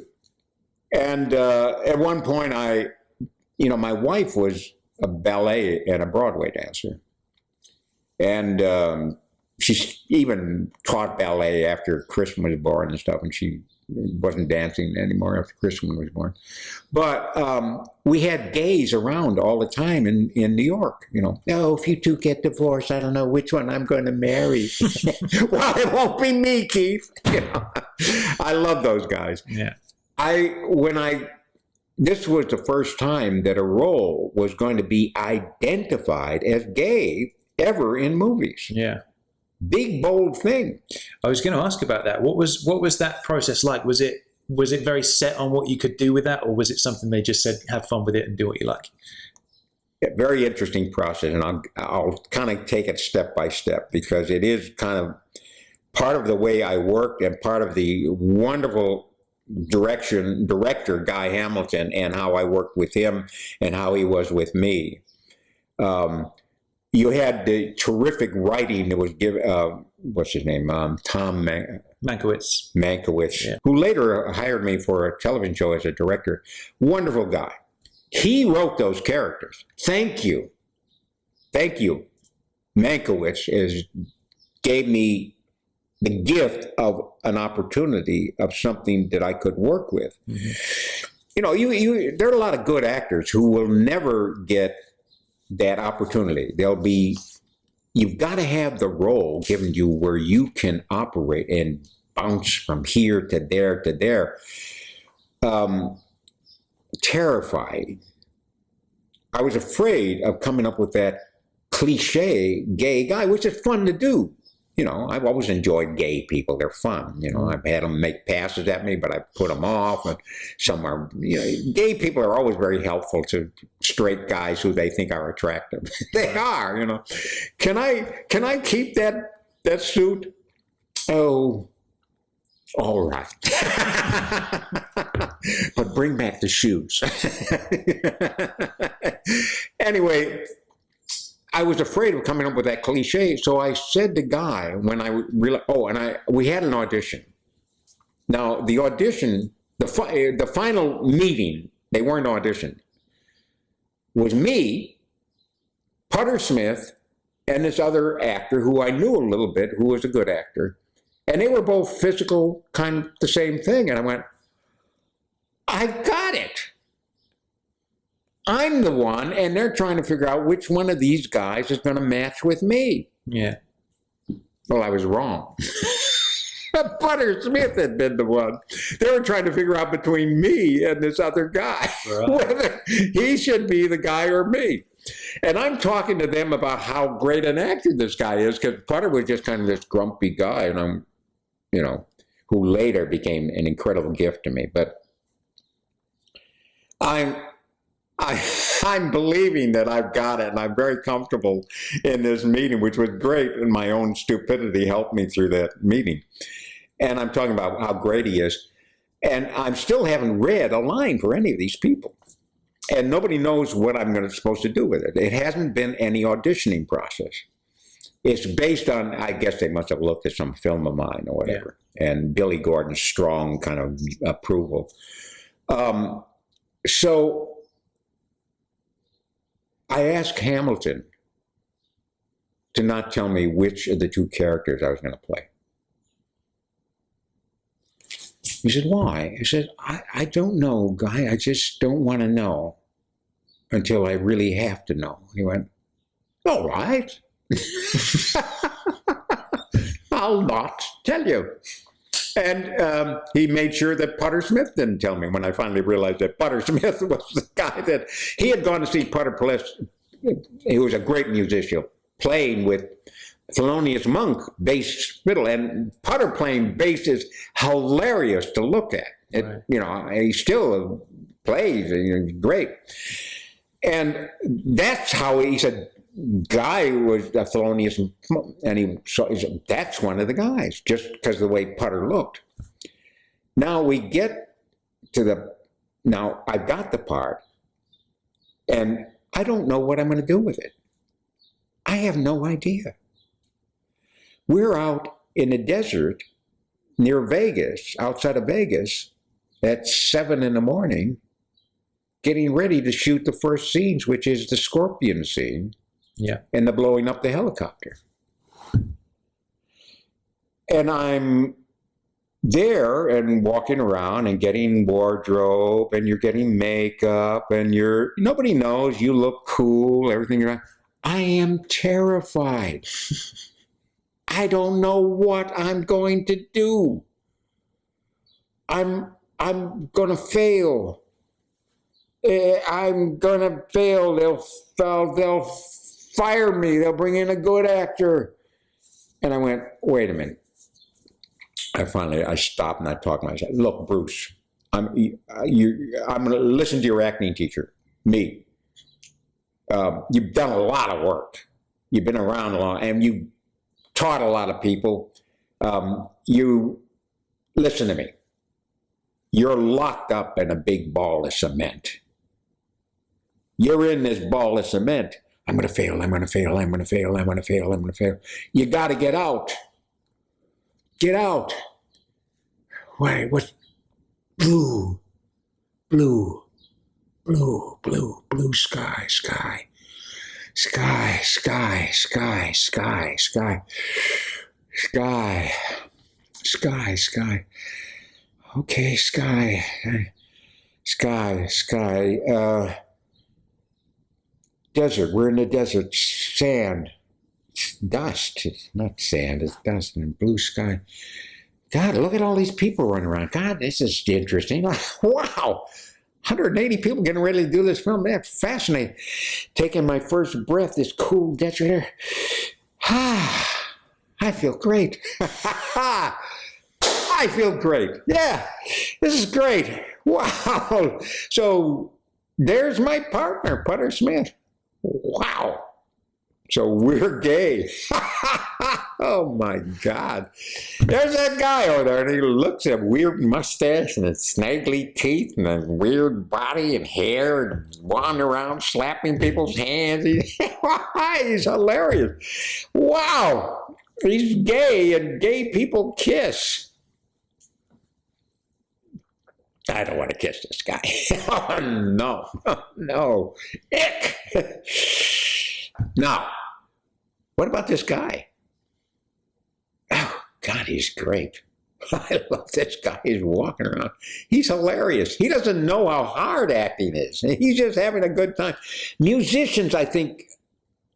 And at one point, my wife was a ballet and a Broadway dancer. And she even taught ballet after Christmas was born and stuff, and she wasn't dancing anymore after Christmas was born. But we had gays around all the time in New York, Oh, if you two get divorced, I don't know which one I'm going to marry. Well, it won't be me, Keith. I love those guys. Yeah. This was the first time that a role was going to be identified as gay ever in movies. Yeah. Big, bold thing. I was going to ask about that. What was that process like? Was it very set on what you could do with that, or was it something they just said, have fun with it and do what you like? Yeah, very interesting process, and I'll kind of take it step by step, because it is kind of part of the way I worked and part of the wonderful director Guy Hamilton, and how I worked with him and how he was with me. You had the terrific writing that was given, what's his name? Tom Mankiewicz, yeah. Who later hired me for a television show as a director. Wonderful guy. He wrote those characters. Thank you. Mankiewicz gave me the gift of an opportunity of something that I could work with. Mm-hmm. There are a lot of good actors who will never get that opportunity. You've got to have the role given you where you can operate and bounce from here to there to there. Terrifying. I was afraid of coming up with that cliche gay guy, which is fun to do. I've always enjoyed gay people. They're fun. I've had them make passes at me, but I put them off. And some are, gay people are always very helpful to straight guys who they think are attractive. They are, Can I keep that suit? Oh, all right. But bring back the shoes. Anyway, I was afraid of coming up with that cliche, so I said to Guy when I realized, we had an audition. Now, the audition, the final meeting, they weren't auditioned, was me, Putter Smith, and this other actor who I knew a little bit, who was a good actor. And they were both physical, kind of the same thing. And I went, I've got it. I'm the one, and they're trying to figure out which one of these guys is going to match with me. Yeah. Well, I was wrong. Putter Smith had been the one. They were trying to figure out between me and this other guy, right, whether he should be the guy or me. And I'm talking to them about how great an actor this guy is, because Putter was just kind of this grumpy guy, and I'm, who later became an incredible gift to me. But I'm believing that I've got it, and I'm very comfortable in this meeting, which was great, and my own stupidity helped me through that meeting. And I'm talking about how great he is. And I still haven't read a line for any of these people. And nobody knows what I'm supposed to do with it. It hasn't been any auditioning process. It's based on, I guess they must have looked at some film of mine or whatever, and Billy Gordon's strong kind of approval. So I asked Hamilton to not tell me which of the two characters I was going to play. He said, why? I said, I don't know, Guy. I just don't want to know until I really have to know. He went, all right. I'll not tell you. And he made sure that Putter Smith didn't tell me when I finally realized that Putter Smith was the guy that he had gone to see Putter play. He was a great musician, playing with Thelonious Monk, bass fiddle, and Putter playing bass is hilarious to look at. Right. He still plays, great. And that's how he said, Guy was a Thelonious, and he said, that's one of the guys, just because of the way Putter looked. Now we get to now I got the part, and I don't know what I'm going to do with it. I have no idea. We're out in the desert near Vegas, outside of Vegas, at 7 in the morning, getting ready to shoot the first scenes, which is the scorpion scene. Yeah. And the blowing up the helicopter. And I'm there and walking around and getting wardrobe, and you're getting makeup, and nobody knows, you look cool, everything. I am terrified. I don't know what I'm going to do. I'm going to fail. I'm going to fail. They'll fire me. They'll bring in a good actor. And I went, wait a minute. I stopped and I talked to myself. Look, Bruce, I'm going to listen to your acting teacher, me. You've done a lot of work. You've been around a lot, and you taught a lot of people. You listen to me. You're locked up in a big ball of cement. You're in this ball of cement. I'm going to fail. I'm going to fail. I'm going to fail. I'm going to fail. I'm going to fail. You got to get out. Get out. Why? What's blue? Blue. Blue. Blue. Blue sky. Sky. Sky. Sky. Sky. Sky. Sky. Sky. Sky. Sky. Okay, sky. Sky. Sky. Desert. We're in the desert. Sand. It's dust. It's not sand. It's dust and blue sky. God, look at all these people running around. God, this is interesting. Wow. 180 people getting ready to do this film. That's fascinating. Taking my first breath, this cool desert air. I feel great. I feel great. Yeah, this is great. Wow. So there's my partner, Putter Smith. Wow. So we're gay. Oh my God. There's that guy over there, and he looks at weird mustache and snaggly teeth and a weird body and hair and wandering around slapping people's hands. He's hilarious. Wow. He's gay, and gay people kiss. I don't want to kiss this guy. Oh, no. No. Ick. Now, what about this guy? Oh, God, he's great. I love this guy. He's walking around. He's hilarious. He doesn't know how hard acting is. He's just having a good time. Musicians, I think,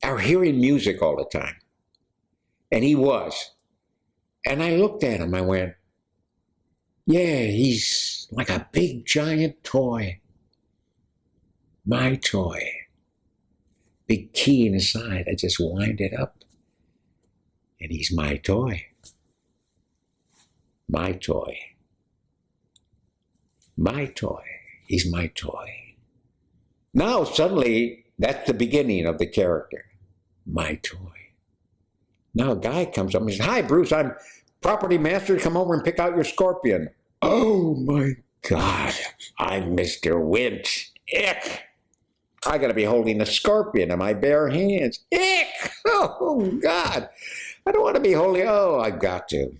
are hearing music all the time. And he was. And I looked at him. I went, yeah, he's like a big, giant toy. My toy. Big key in his side. I just wind it up. And he's my toy. My toy. My toy. He's my toy. Now, suddenly, that's the beginning of the character. My toy. Now a guy comes up and says, hi, Bruce, I'm property master. Come over and pick out your scorpion. Oh, my God. I'm Mr. Wint. Ick. I got to be holding a scorpion in my bare hands. Ick! Oh, God. I don't want to be holding... Oh, I've got to.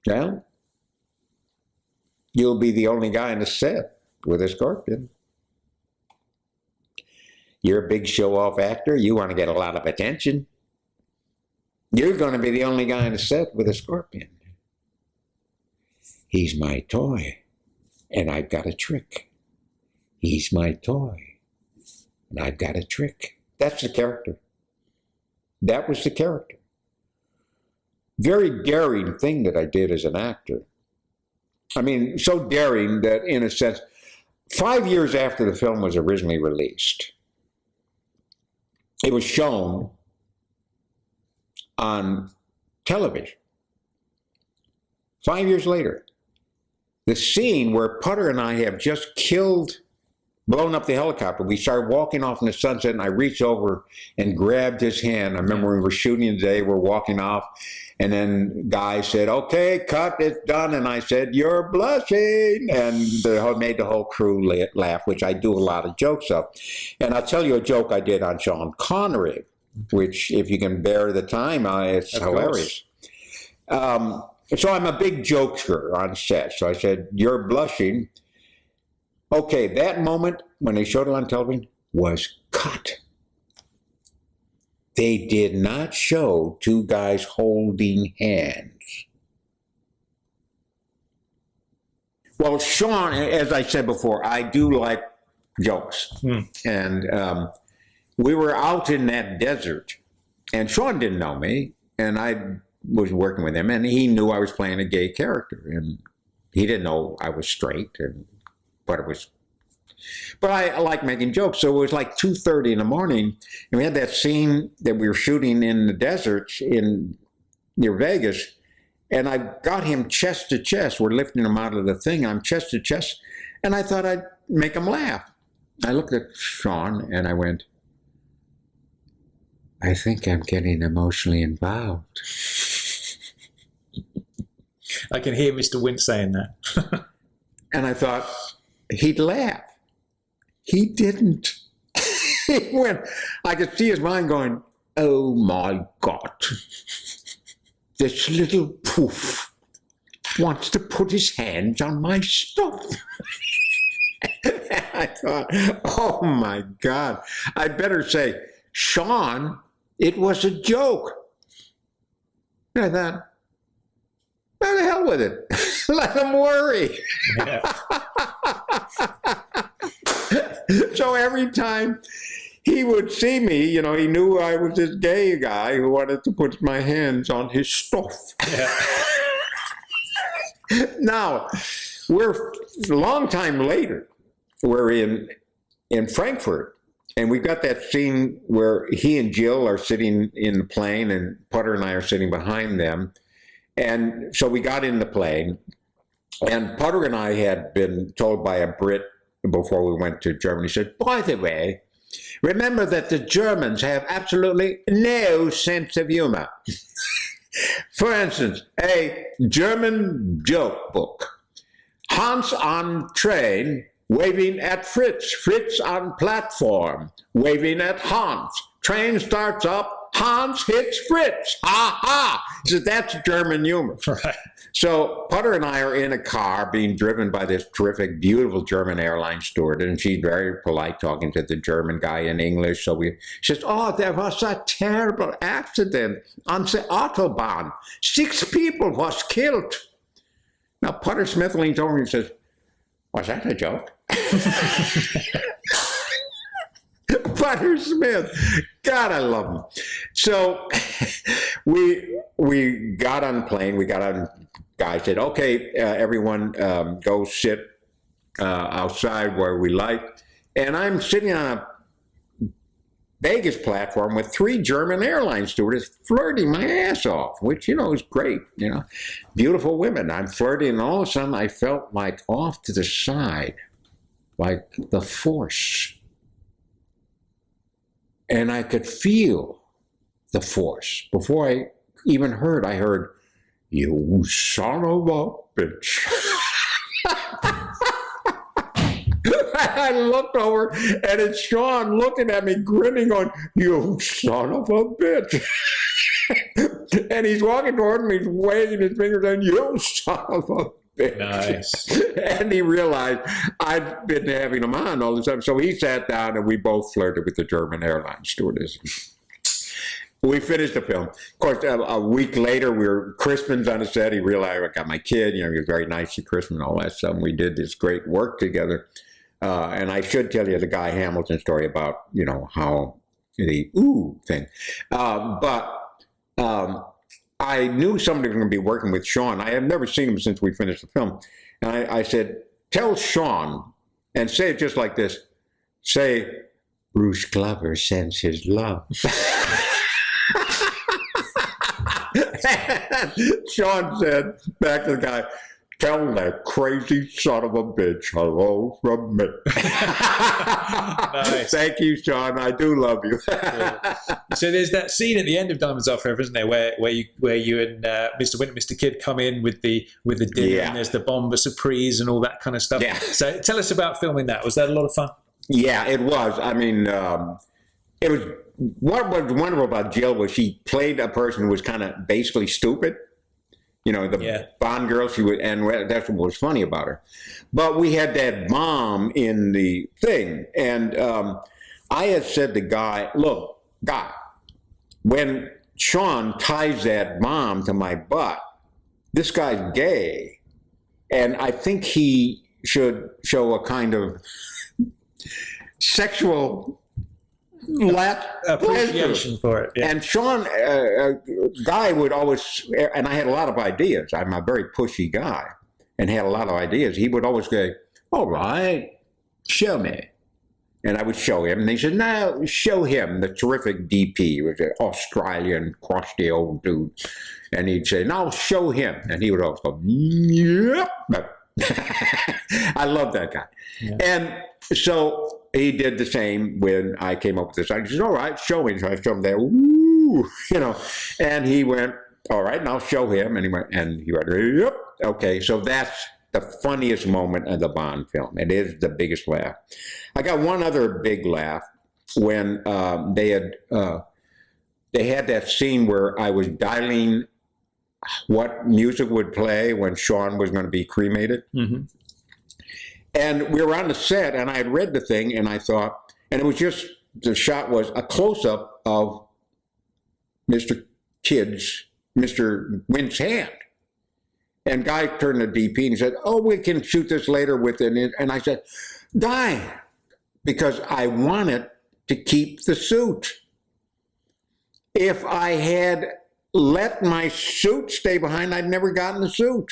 Well, you'll be the only guy in the set with a scorpion. You're a big show-off actor. You want to get a lot of attention. You're going to be the only guy in the set with a scorpion. He's my toy, and I've got a trick. He's my toy. And I've got a trick. That's the character. That was the character. Very daring thing that I did as an actor. I mean, so daring that, in a sense, 5 years after the film was originally released, it was shown on television. 5 years later, the scene where Putter and I have just blown up the helicopter. We started walking off in the sunset, and I reached over and grabbed his hand. I remember we were shooting today, we're walking off, and then guy said, okay, cut, it's done. And I said, you're blushing. And made the whole crew laugh, which I do a lot of jokes of. And I'll tell you a joke I did on Sean Connery. which if you can bear the time, it's hilarious. So I'm a big jokester on set. So I said, "You're blushing." Okay, that moment when they showed it on television was cut. They did not show two guys holding hands. Well, Sean, as I said before, I do like jokes. And we were out in that desert, and Sean didn't know me, and I was working with him, and he knew I was playing a gay character, and he didn't know I was straight, but I like making jokes. So it was like 2:30 in the morning, and we had that scene that we were shooting in the desert near Vegas, and I got him chest to chest. We're lifting him out of the thing, and I'm chest to chest, and I thought I'd make him laugh. I looked at Sean, and I went, "I think I'm getting emotionally involved." I can hear Mr. Wint saying that. And I thought he'd laugh. He didn't. He went, I could see his mind going, "Oh my God, this little poof wants to put his hands on my stuff." I thought, oh my God, I better say, "Sean, it was a joke." And I thought, "Oh, the hell with it. Let him worry." Yeah. So every time he would see me, he knew I was this gay guy who wanted to put my hands on his stuff. Yeah. Now, we're a long time later, we're in Frankfurt, and we've got that scene where he and Jill are sitting in the plane, and Putter and I are sitting behind them. And so we got in the plane, and Putter and I had been told by a Brit before we went to Germany, said, "By the way, remember that the Germans have absolutely no sense of humor." For instance, a German joke book. Hans on train, waving at Fritz. Fritz on platform, waving at Hans. Train starts up, Hans hits Fritz. Ha ha! So that's German humor. Right. So Putter and I are in a car being driven by this terrific, beautiful German airline stewardess, and she's very polite talking to the German guy in English. So she says, "Oh, there was a terrible accident on the Autobahn. 6 people was killed." Now Putter Smith leans over and says, "Was that a joke?" Putter Smith, God, I love him. So we got on the plane. We got on. Guy said, "Okay, everyone, go sit outside where we like." And I'm sitting on a Vegas platform with 3 German airline stewardess flirting my ass off, which is great. Beautiful women. I'm flirting, and all of a sudden I felt like off to the side, like the force. And I could feel the force. Before I even heard, I heard, "You son of a bitch." I looked over, and it's Sean looking at me, grinning, going, "You son of a bitch." And he's walking toward me, he's waving his fingers, and "You son of a bitch." Nice. And he realized I'd been having him on all the time. So he sat down, and we both flirted with the German airline stewardess. We finished the film. Of course, a week later, we were Christman's on the set. He realized I got my kid. He was very nice to Christman and all that stuff. And we did this great work together. And I should tell you the Guy Hamilton story about, how the ooh thing. But I knew somebody was going to be working with Sean. I had never seen him since we finished the film. And I said, "Tell Sean," and say it just like this. Say, "Bruce Glover sends his love." Sean said back to the guy, "Tell that crazy son of a bitch hello from me." Nice. Thank you, Sean. I do love you. So there's that scene at the end of Diamonds Are Forever, isn't there, where you and Mr. Wint and Mr. Kidd come in with the dinner, Yeah. and there's the bomber surprise and all that kind of stuff. Yeah. So tell us about filming that. Was that a lot of fun? Yeah, it was. I mean, it was what was wonderful about Jill was she played a person who was kind of basically stupid. You know, the Bond girl, and that's what was funny about her. But we had that bomb in the thing, and I had said to Guy, look, Guy, when Sean ties that bomb to my butt, this guy's gay, and I think he should show a kind of sexual appreciation for it. Yeah. And Sean, Guy would always, and I had a lot of ideas. I'm a very pushy guy and had a lot of ideas. He would always go, all right, show me. And I would show him, and he said, no, show him. The terrific DP was an Australian, crusty old dude. And he'd say, no, show him. And he would always go, yep. I love that guy. Yeah. And so he did the same when I came up with this idea. He said, all right, show me. So I showed him there, woo, you know. And he went, all right, and I'll show him. And he went, yep. Okay, so that's the funniest moment of the Bond film. It is the biggest laugh. I got one other big laugh when they had that scene where I was dialing what music would play when Sean was going to be cremated. Mm-hmm. And we were on the set, and I had read the thing, and I thought, and it was just, the shot was a close-up of Mr. Wint's hand. And Guy turned to DP and he said, oh, we can shoot this later with it. And I said, Guy, because I wanted to keep the suit. If I had let my suit stay behind, I'd never gotten the suit.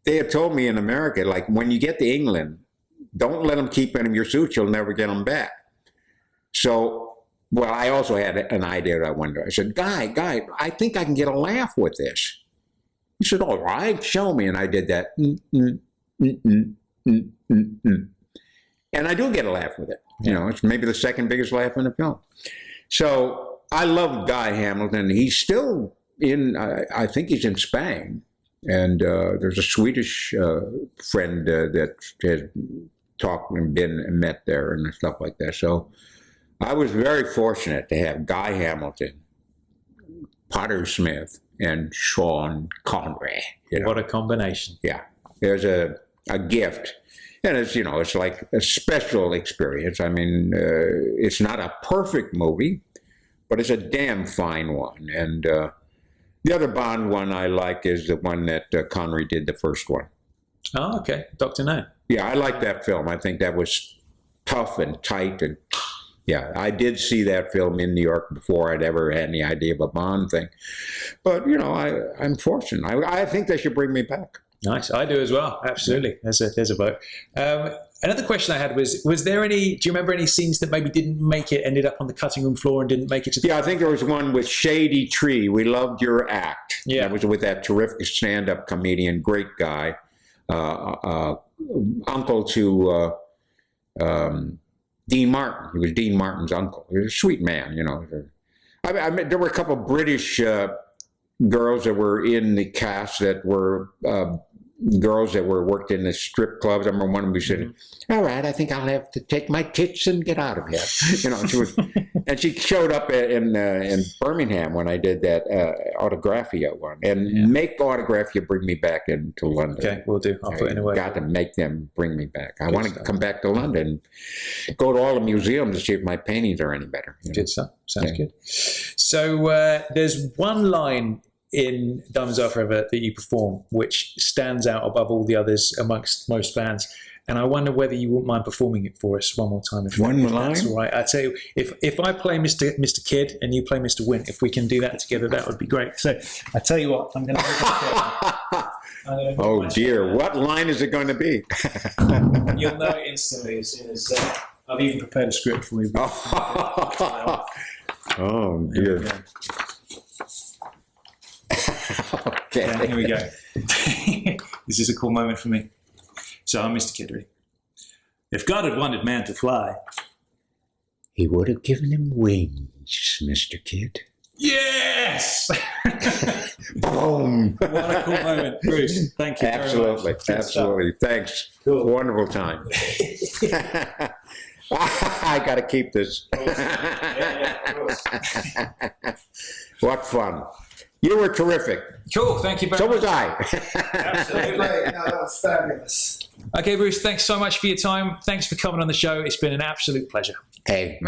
They had told me in America, like, when you get to England, don't let them keep any of your suits, you'll never get them back. So, well, I also had an idea that I wondered. I said, Guy, I think I can get a laugh with this. He said, all right, show me. And I did that. And I do get a laugh with it. You know, it's maybe the second biggest laugh in the film. So I love Guy Hamilton. He's still in, I think he's in Spain. And there's a Swedish friend that has talked and been and met there and stuff like that. So I was very fortunate to have Guy Hamilton, Potter Smith, and Sean Connery. You know? What a combination. Yeah. There's a gift. And it's, you know, it's like a special experience. I mean, it's not a perfect movie, but it's a damn fine one. And the other Bond one I like is the one that Connery did, the first one. Oh, okay. Dr. No. Yeah, I like that film. I think that was tough and tight. And yeah, I did see that film in New York before I'd ever had any idea of a Bond thing. But, you know, I'm fortunate. I think they should bring me back. Nice. I do as well. Absolutely. There's a vote. Another question I had was there any, do you remember any scenes that maybe didn't make it, ended up on the cutting room floor and didn't make it to the... Yeah, I think there was one with Shady Tree. We loved your act. Yeah. That was with that terrific stand-up comedian, great guy, uncle to Dean Martin. He was Dean Martin's uncle. He was a sweet man, you know. I mean, there were a couple of British girls that were in the cast that were girls that worked in the strip clubs. I remember one of them said, all right, I think I'll have to take my tits and get out of here. You know, she was, and she showed up in Birmingham when I did that Autographia one. And make Autographia bring me back into London. Okay, we'll do. I'll put it away. Got to make them bring me back. I want to come back to London, go to all the museums to see if my paintings are any better. You know? Good stuff. Sounds good. So there's one line in Diamonds Are Forever that you perform which stands out above all the others amongst most fans, and I wonder whether you wouldn't mind performing it for us one more time. If that's all right. I tell you, if I play Mr. Kidd and you play Mr. Wint, if we can do that together, that would be great. So I tell you what, I'm going to. Oh dear, what line is it going to be? You'll know it instantly as soon as I've even prepared a script for you. Oh dear. Okay. Yeah, here we go. This is a cool moment for me. So I'm Mr. Kidd. If God had wanted man to fly, he would have given him wings, Mr. Kidd. Yes! Boom! What a cool moment, Bruce. Thank you Absolutely, very much. absolutely. Thanks. Cool. Wonderful time. I got to keep this. Awesome. Yeah. What fun. You were terrific. Cool. Thank you very So much. was I. Absolutely. Great. No, that was fabulous. Okay, Bruce, thanks so much for your time. Thanks for coming on the show. It's been an absolute pleasure. Hey,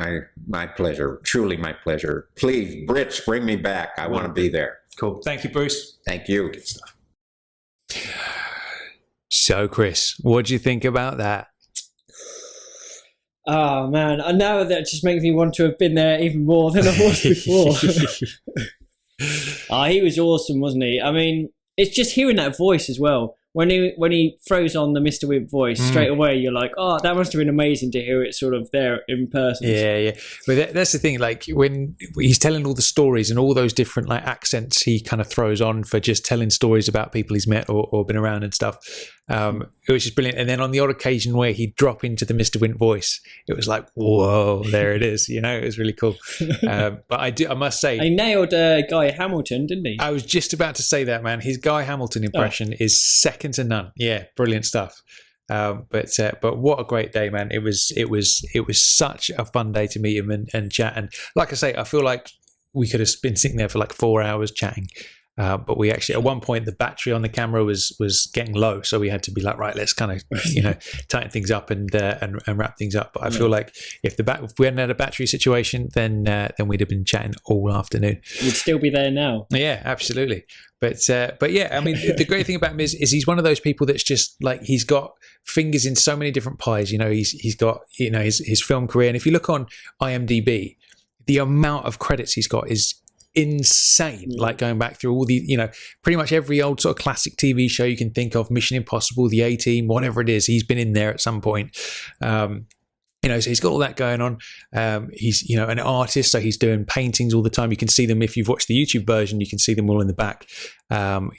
my pleasure. Truly my pleasure. Please, Brits, bring me back. I want to be there. Cool. Thank you, Bruce. Thank you. Good stuff. So, Chris, what do you think about that? Oh man, and now that just makes me want to have been there even more than I was before. He was awesome, wasn't he? I mean, it's just hearing that voice as well. When he throws on the Mr. Wint voice, straight away you're like, oh, that must have been amazing to hear it sort of there in person. Yeah. But that's the thing, like when he's telling all the stories and all those different like accents he kind of throws on for just telling stories about people he's met or been around and stuff. It was just brilliant. And then on the odd occasion where he'd drop into the Mr. Wint voice, it was like, whoa, there it is. It was really cool. But I must say, he nailed Guy Hamilton, didn't he? I was just about to say that, man. His Guy Hamilton impression is second to none. Yeah, brilliant stuff. But what a great day, man. It was such a fun day to meet him and chat. And like I say, I feel like we could have been sitting there for like 4 hours chatting. But we actually, at one point, the battery on the camera was getting low, so we had to be like, right, let's kind of tighten things up and wrap things up. But I feel like if we hadn't had a battery situation, then we'd have been chatting all afternoon. We'd still be there now. Yeah, absolutely. But yeah, I mean, the great thing about him is he's one of those people that's just like he's got fingers in so many different pies. He's got his film career, and if you look on IMDb, the amount of credits he's got is insane. Like going back through all the pretty much every old sort of classic TV show you can think of, Mission Impossible, The A-Team, whatever it is, he's been in there at some point. So he's got all that going on. He's an artist, so he's doing paintings all the time. You can see them if you've watched the YouTube version. You can see them all in the back.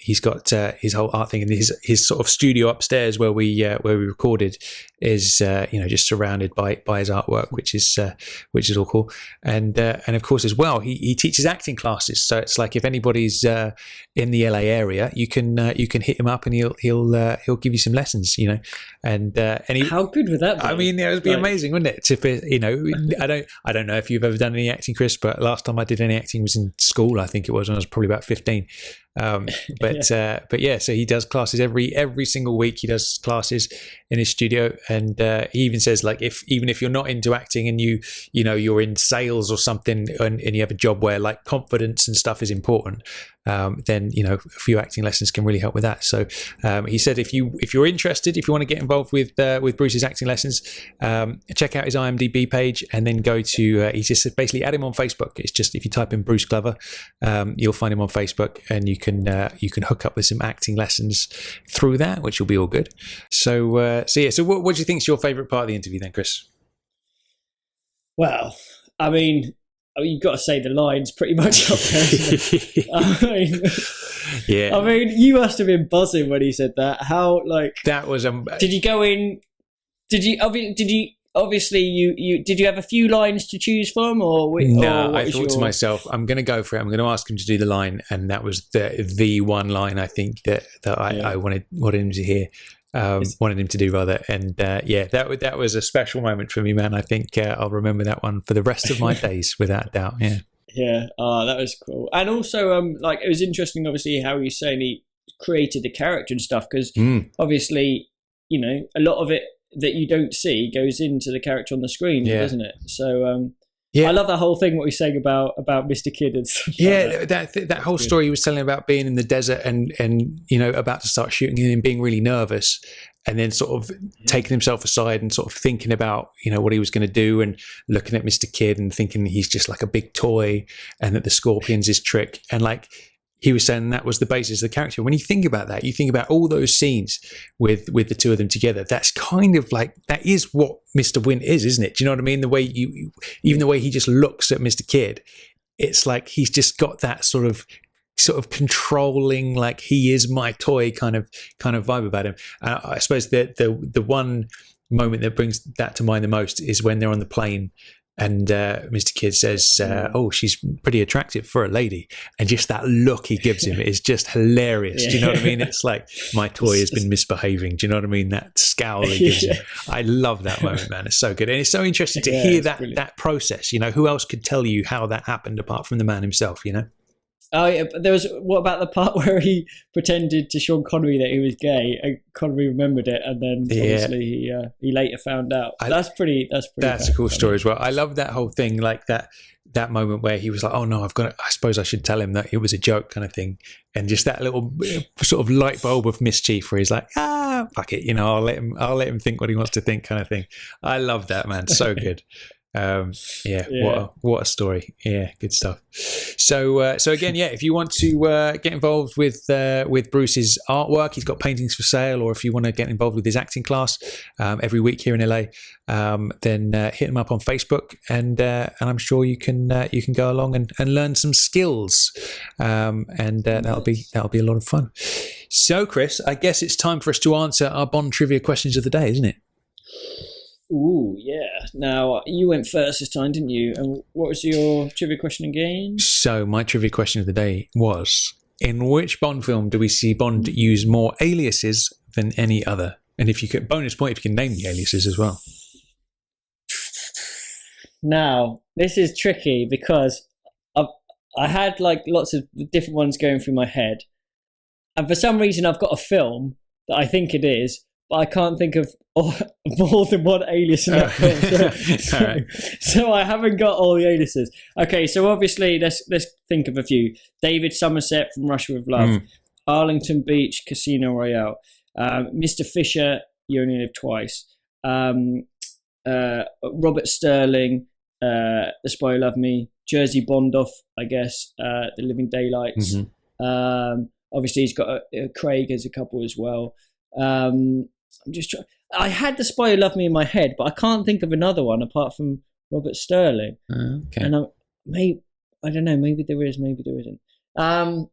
He's got his whole art thing, and his sort of studio upstairs where we recorded is just surrounded by his artwork, which is all cool. And of course as well, he teaches acting classes. So it's like if anybody's in the LA area, you can hit him up and he'll give you some lessons. And how good would that be? I mean, it would be amazing, wouldn't it? I don't know if you've ever done any acting, Chris, but last time I did any acting was in school. I think it was when I was probably about 15. But yeah, so he does classes every single week. He does classes in his studio, and he even says like even if you're not into acting and you're in sales or something and you have a job where like confidence and stuff is important, then a few acting lessons can really help with that. So he said if you're interested, if you want to get involved with Bruce's acting lessons, check out his IMDb page and then go to he just said basically add him on Facebook. It's just if you type in Bruce Glover, you'll find him on Facebook, and you can hook up with some acting lessons through that, which will be all good. So what do you think is your favourite part of the interview then, Chris? Well, I mean, you've got to say the line's pretty much up there, isn't it? Yeah. I mean, you must have been buzzing when he said that. How that was did you go in? Did you obviously you did you have a few lines to choose from, or no? I thought to myself, I'm going to go for it. I'm going to ask him to do the line, and that was the one line I think that I wanted him to hear. Wanted him to do rather, and that was a special moment for me, man. I think I'll remember that one for the rest of my days, without a doubt. Yeah. That was cool. And also, it was interesting, obviously, how you saying he created the character and stuff, because obviously, a lot of it that you don't see goes into the character on the screen, doesn't it? So. I love that whole thing, what he's saying about Mr. Kid and stuff. Yeah, that whole story he was telling about being in the desert and about to start shooting and being really nervous, and then sort of taking himself aside and sort of thinking about what he was going to do, and looking at Mr. Kid and thinking he's just like a big toy, and that the scorpion's his trick, and like he was saying that was the basis of the character. When you think about that, you think about all those scenes with the two of them together. That's kind of like, that is what Mr. Wint is, isn't it? Do you know what I mean? The way even the way he just looks at Mr. Kid, it's like he's just got that sort of controlling, like he is my toy kind of vibe about him. I suppose that the one moment that brings that to mind the most is when they're on the plane And Mr. Kidd says, "Oh, she's pretty attractive for a lady," and just that look he gives him is just hilarious. Do you know what I mean? It's like, my toy has been misbehaving. Do you know what I mean? That scowl he gives him. I love that moment, man. It's so good, and it's so interesting to hear that process. You know, who else could tell you how that happened apart from the man himself? You know. Oh, yeah, but there was. What about the part where he pretended to Sean Connery that he was gay, and Connery remembered it, and then obviously he later found out. That's pretty. That's a cool story as well. I love that whole thing, like that moment where he was like, "Oh no, I suppose I should tell him that it was a joke," kind of thing, and just that little sort of light bulb of mischief where he's like, fuck it, you know, I'll let him think what he wants to think, kind of thing. I love that, man. So good. What a story. Yeah, good stuff. So again, if you want to get involved with Bruce's artwork, he's got paintings for sale, or if you want to get involved with his acting class every week here in LA, then hit him up on Facebook, and I'm sure you can go along and learn some skills, and that'll be a lot of fun. So Chris, I guess it's time for us to answer our Bond trivia questions of the day, isn't it? Ooh, yeah. Now, you went first this time, didn't you? And what was your trivia question again? So, my trivia question of the day was, in which Bond film do we see Bond use more aliases than any other? And if you could, bonus point if you can name the aliases as well. Now, this is tricky because I had like lots of different ones going through my head. And for some reason, I've got a film that I think it is, but I can't think of more than one alias in that film. So I haven't got all the aliases. Okay, so obviously let's think of a few. David Somerset from Russia with Love, Arlington Beach, Casino Royale, Mr. Fisher, You Only Live Twice, Robert Sterling, The Spy Who Loved Me, Jersey Bondoff, I guess, The Living Daylights. Obviously he's got Craig as a couple as well. I'm just trying. I had The Spy Who Loved Me in my head, but I can't think of another one apart from Robert Sterling. Okay. And I don't know. Maybe there is. Maybe there isn't. Are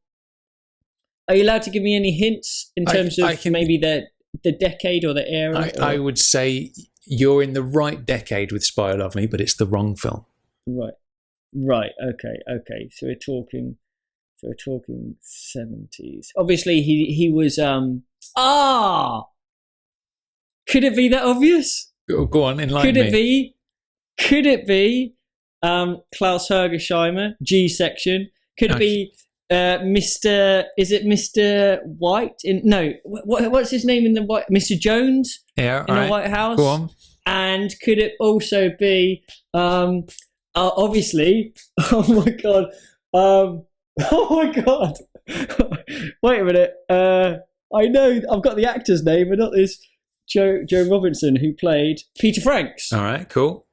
you allowed to give me any hints in terms of maybe the decade or the era? I would say you're in the right decade with Spy Who Loved Me, but it's the wrong film. Right. Okay. So we're talking 70s. Obviously, he was. Could it be that obvious? Go on, enlighten me. Could it be Klaus Hergesheimer, G section? Could it be Mr. Is it Mr. White? What's his name in the White? Mr. Jones? Yeah, in the White House. Go on. And could it also be obviously? Oh my god! Oh my god! Wait a minute. I know I've got the actor's name, but not this. Joe Robinson, who played Peter Franks. All right, cool.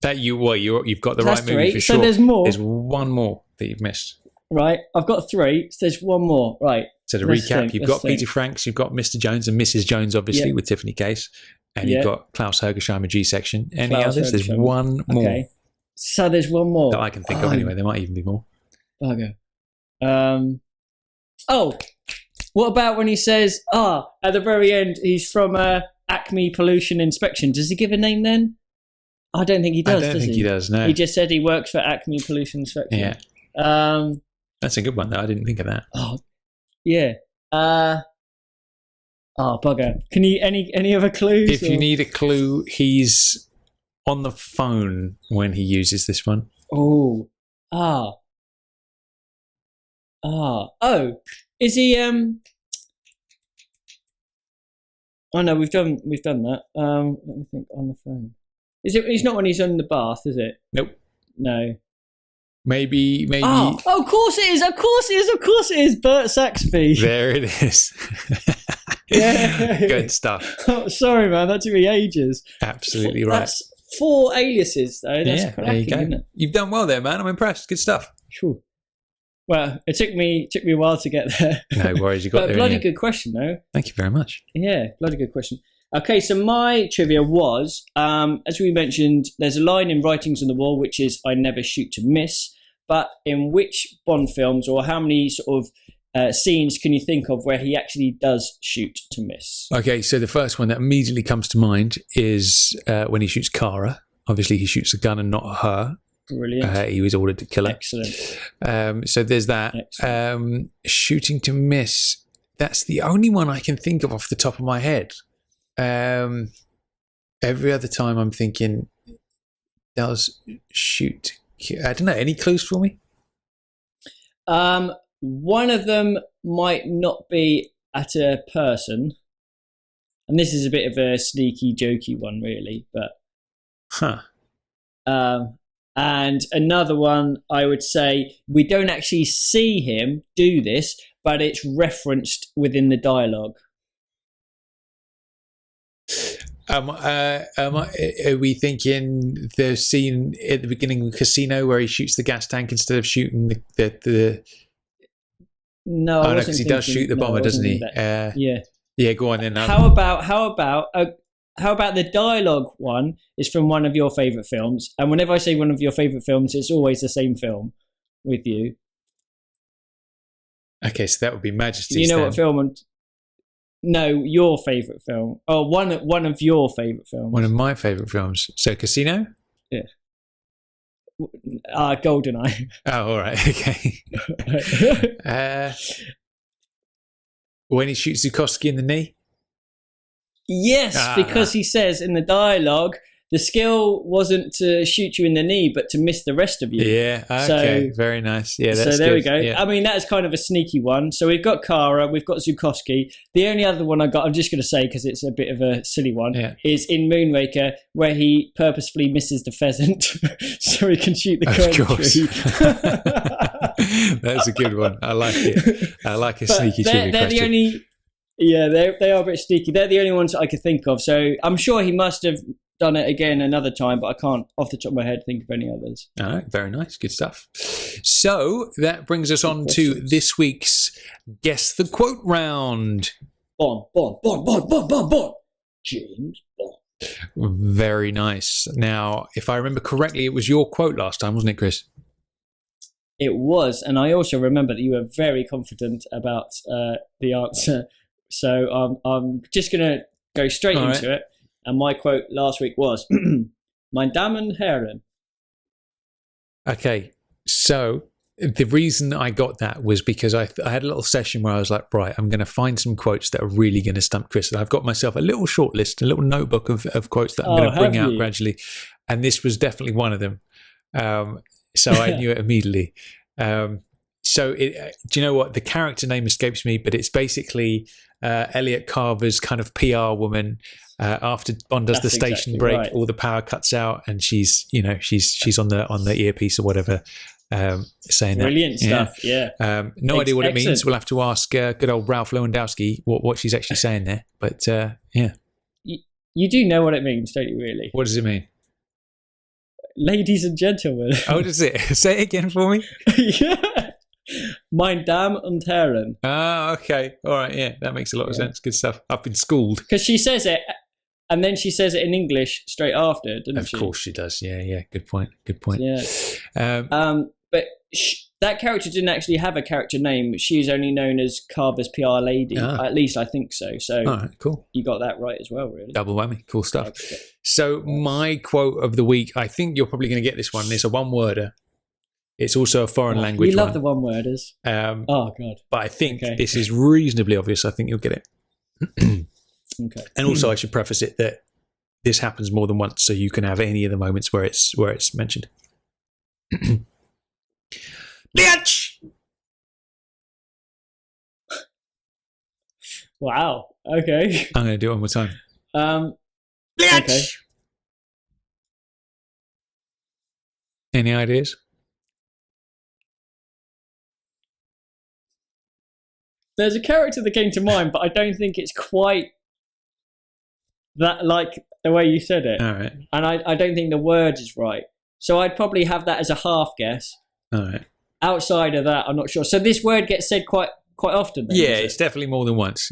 You've got the right movie for sure. So there's more. There's one more that you've missed. Right, I've got 3. So there's one more. Right. So to recap, you've got Peter Franks, you've got Mr. Jones and Mrs. Jones, obviously, with Tiffany Case, and you've got Klaus Hergesheimer, G section. Any others? There's one more. Okay. So there's one more that I can think of anyway. There might even be more. Bugger. What about when he says, at the very end, he's from Acme Pollution Inspection? Does he give a name then? I don't think he does, I don't think he does, no. He just said he works for Acme Pollution Inspection. Yeah. That's a good one, though. I didn't think of that. Oh, yeah. Bugger. Can you, any other clues? If you need a clue, he's on the phone when he uses this one. Oh. Is he? Oh no, we've done that. Let me think. On the phone. Is it? It's not when he's in the bath, is it? Nope. No. Maybe. Oh, of course it is. Of course it is. Bert Saxby. There it is. Yeah. Good stuff. Oh, sorry, man. That took me ages. Absolutely right. That's 4 aliases, though. That's there you go. Isn't it? You've done well there, man. I'm impressed. Good stuff. Sure. Well, it took me a while to get there. No worries, you got there. Bloody good question, though. Thank you very much. Yeah, bloody good question. Okay, so my trivia was, as we mentioned, there's a line in Writings on the Wall which is "I never shoot to miss." But in which Bond films, or how many sort of scenes can you think of where he actually does shoot to miss? Okay, so the first one that immediately comes to mind is when he shoots Cara. Obviously, he shoots a gun and not her. Brilliant. He was ordered to kill her. Excellent. So there's that. Shooting to miss. That's the only one I can think of off the top of my head. Every other time I'm thinking, does shoot. I don't know. Any clues for me? One of them might not be at a person. And this is a bit of a sneaky, jokey one, really. But and another one, I would say, we don't actually see him do this, but it's referenced within the dialogue. Are we thinking the scene at the beginning of the casino where he shoots the gas tank instead of shooting the No, I oh, no, wasn't because he does thinking- shoot the no, I bomber, doesn't wasn't he? thinking that. Yeah. Yeah, go on then. How about the dialogue one is from one of your favourite films? And whenever I say one of your favourite films, it's always the same film with you. Okay, so that would be Majesty's. Do you know then. what film? No, your favourite film. Oh, one of your favourite films. One of my favourite films. So Casino? Yeah. GoldenEye. Oh, all right. Okay. When he shoots Zukoski in the knee? Yes, because he says in the dialogue, the skill wasn't to shoot you in the knee, but to miss the rest of you. Yeah, okay. So, very nice. Yeah, that's so there we good. go. Yeah. I mean, that's kind of a sneaky one. So we've got Kara, we've got Zukoski. The only other one I got, I'm just going to say because it's a bit of a silly one, is in Moonraker, where he purposefully misses the pheasant so he can shoot the Of current course. tree. That's a good one. I like it. I like a But sneaky trivia they're question. the only. Yeah, they are a bit sneaky. They're the only ones I could think of. So I'm sure he must have done it again another time, but I can't, off the top of my head, think of any others. All right, very nice. Good stuff. So that brings us on to this week's Guess the Quote round. Bond. James Bond. Very nice. Now, if I remember correctly, it was your quote last time, wasn't it, Chris? It was, and I also remember that you were very confident about the answer. So I'm just going to go straight All into it. And my quote last week was, "Meine Damen und Herren." Okay, so the reason I got that was because I had a little session where I was like, right, I'm going to find some quotes that are really going to stump Chris. And I've got myself a little short list, a little notebook of quotes that I'm going to bring out gradually. And this was definitely one of them. So I knew it immediately. Do you know what? The character name escapes me, but it's basically Elliot Carver's kind of PR woman. After Bond does the station exactly break, right. all the power cuts out, and she's on the earpiece or whatever, saying Brilliant that. stuff, yeah. No idea what it means. Excellent. We'll have to ask good old Ralph Lewandowski what she's actually saying there. But yeah, You do know what it means, don't you, really? what does it mean? Ladies and gentlemen. Oh, does it? Say it again for me. Yeah. Meine Damen und Herren. Ah, okay. All right. Yeah, that makes a lot of sense. Good stuff. I've been schooled. Because she says it, and then she says it in English straight after, doesn't Of she? course she does. Yeah. Good point. Yeah. But that character didn't actually have a character name. She's only known as Carver's PR lady. At least I think so. So all right, cool. You got that right as well, really. Double whammy. Cool stuff. Excellent. So my quote of the week, I think you're probably going to get this one. It's a one-worder. It's also a foreign language We love one. the one-worders. Oh, God. But I think Okay. this is reasonably obvious. I think you'll get it. Okay. And also, I should preface it that this happens more than once, so you can have any of the moments where it's mentioned. Bitch! Wow. Okay. I'm going to do it one more time. Okay. Any ideas? There's a character that came to mind, but I don't think it's quite that like the way you said it. All right. And I don't think the word is right. So I'd probably have that as a half guess. All right. Outside of that, I'm not sure. So this word gets said quite often. Then, Yeah, is it? it's definitely more than once.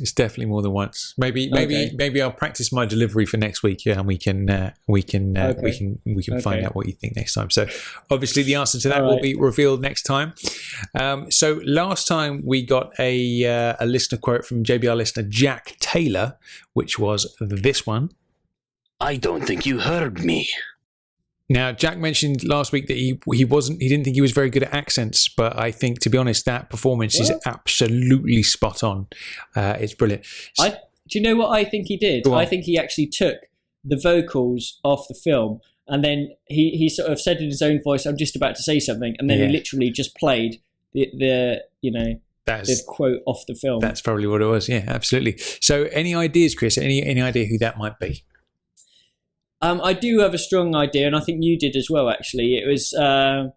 Maybe I'll practice my delivery for next week, and we can find out what you think next time. So obviously the answer to that will be revealed next time. So last time we got a listener quote from JBR listener Jack Taylor, which was this one. I don't think you heard me. Now, Jack mentioned last week that he didn't think he was very good at accents, but I think, to be honest, that performance is absolutely spot on. It's brilliant. Do you know what I think he did? I think he actually took the vocals off the film, and then he sort of said in his own voice, "I'm just about to say something," and then he literally just played the quote off the film. That's probably what it was. Yeah, absolutely. So, any ideas, Chris? Any idea who that might be? I do have a strong idea, and I think you did as well. Actually, it's a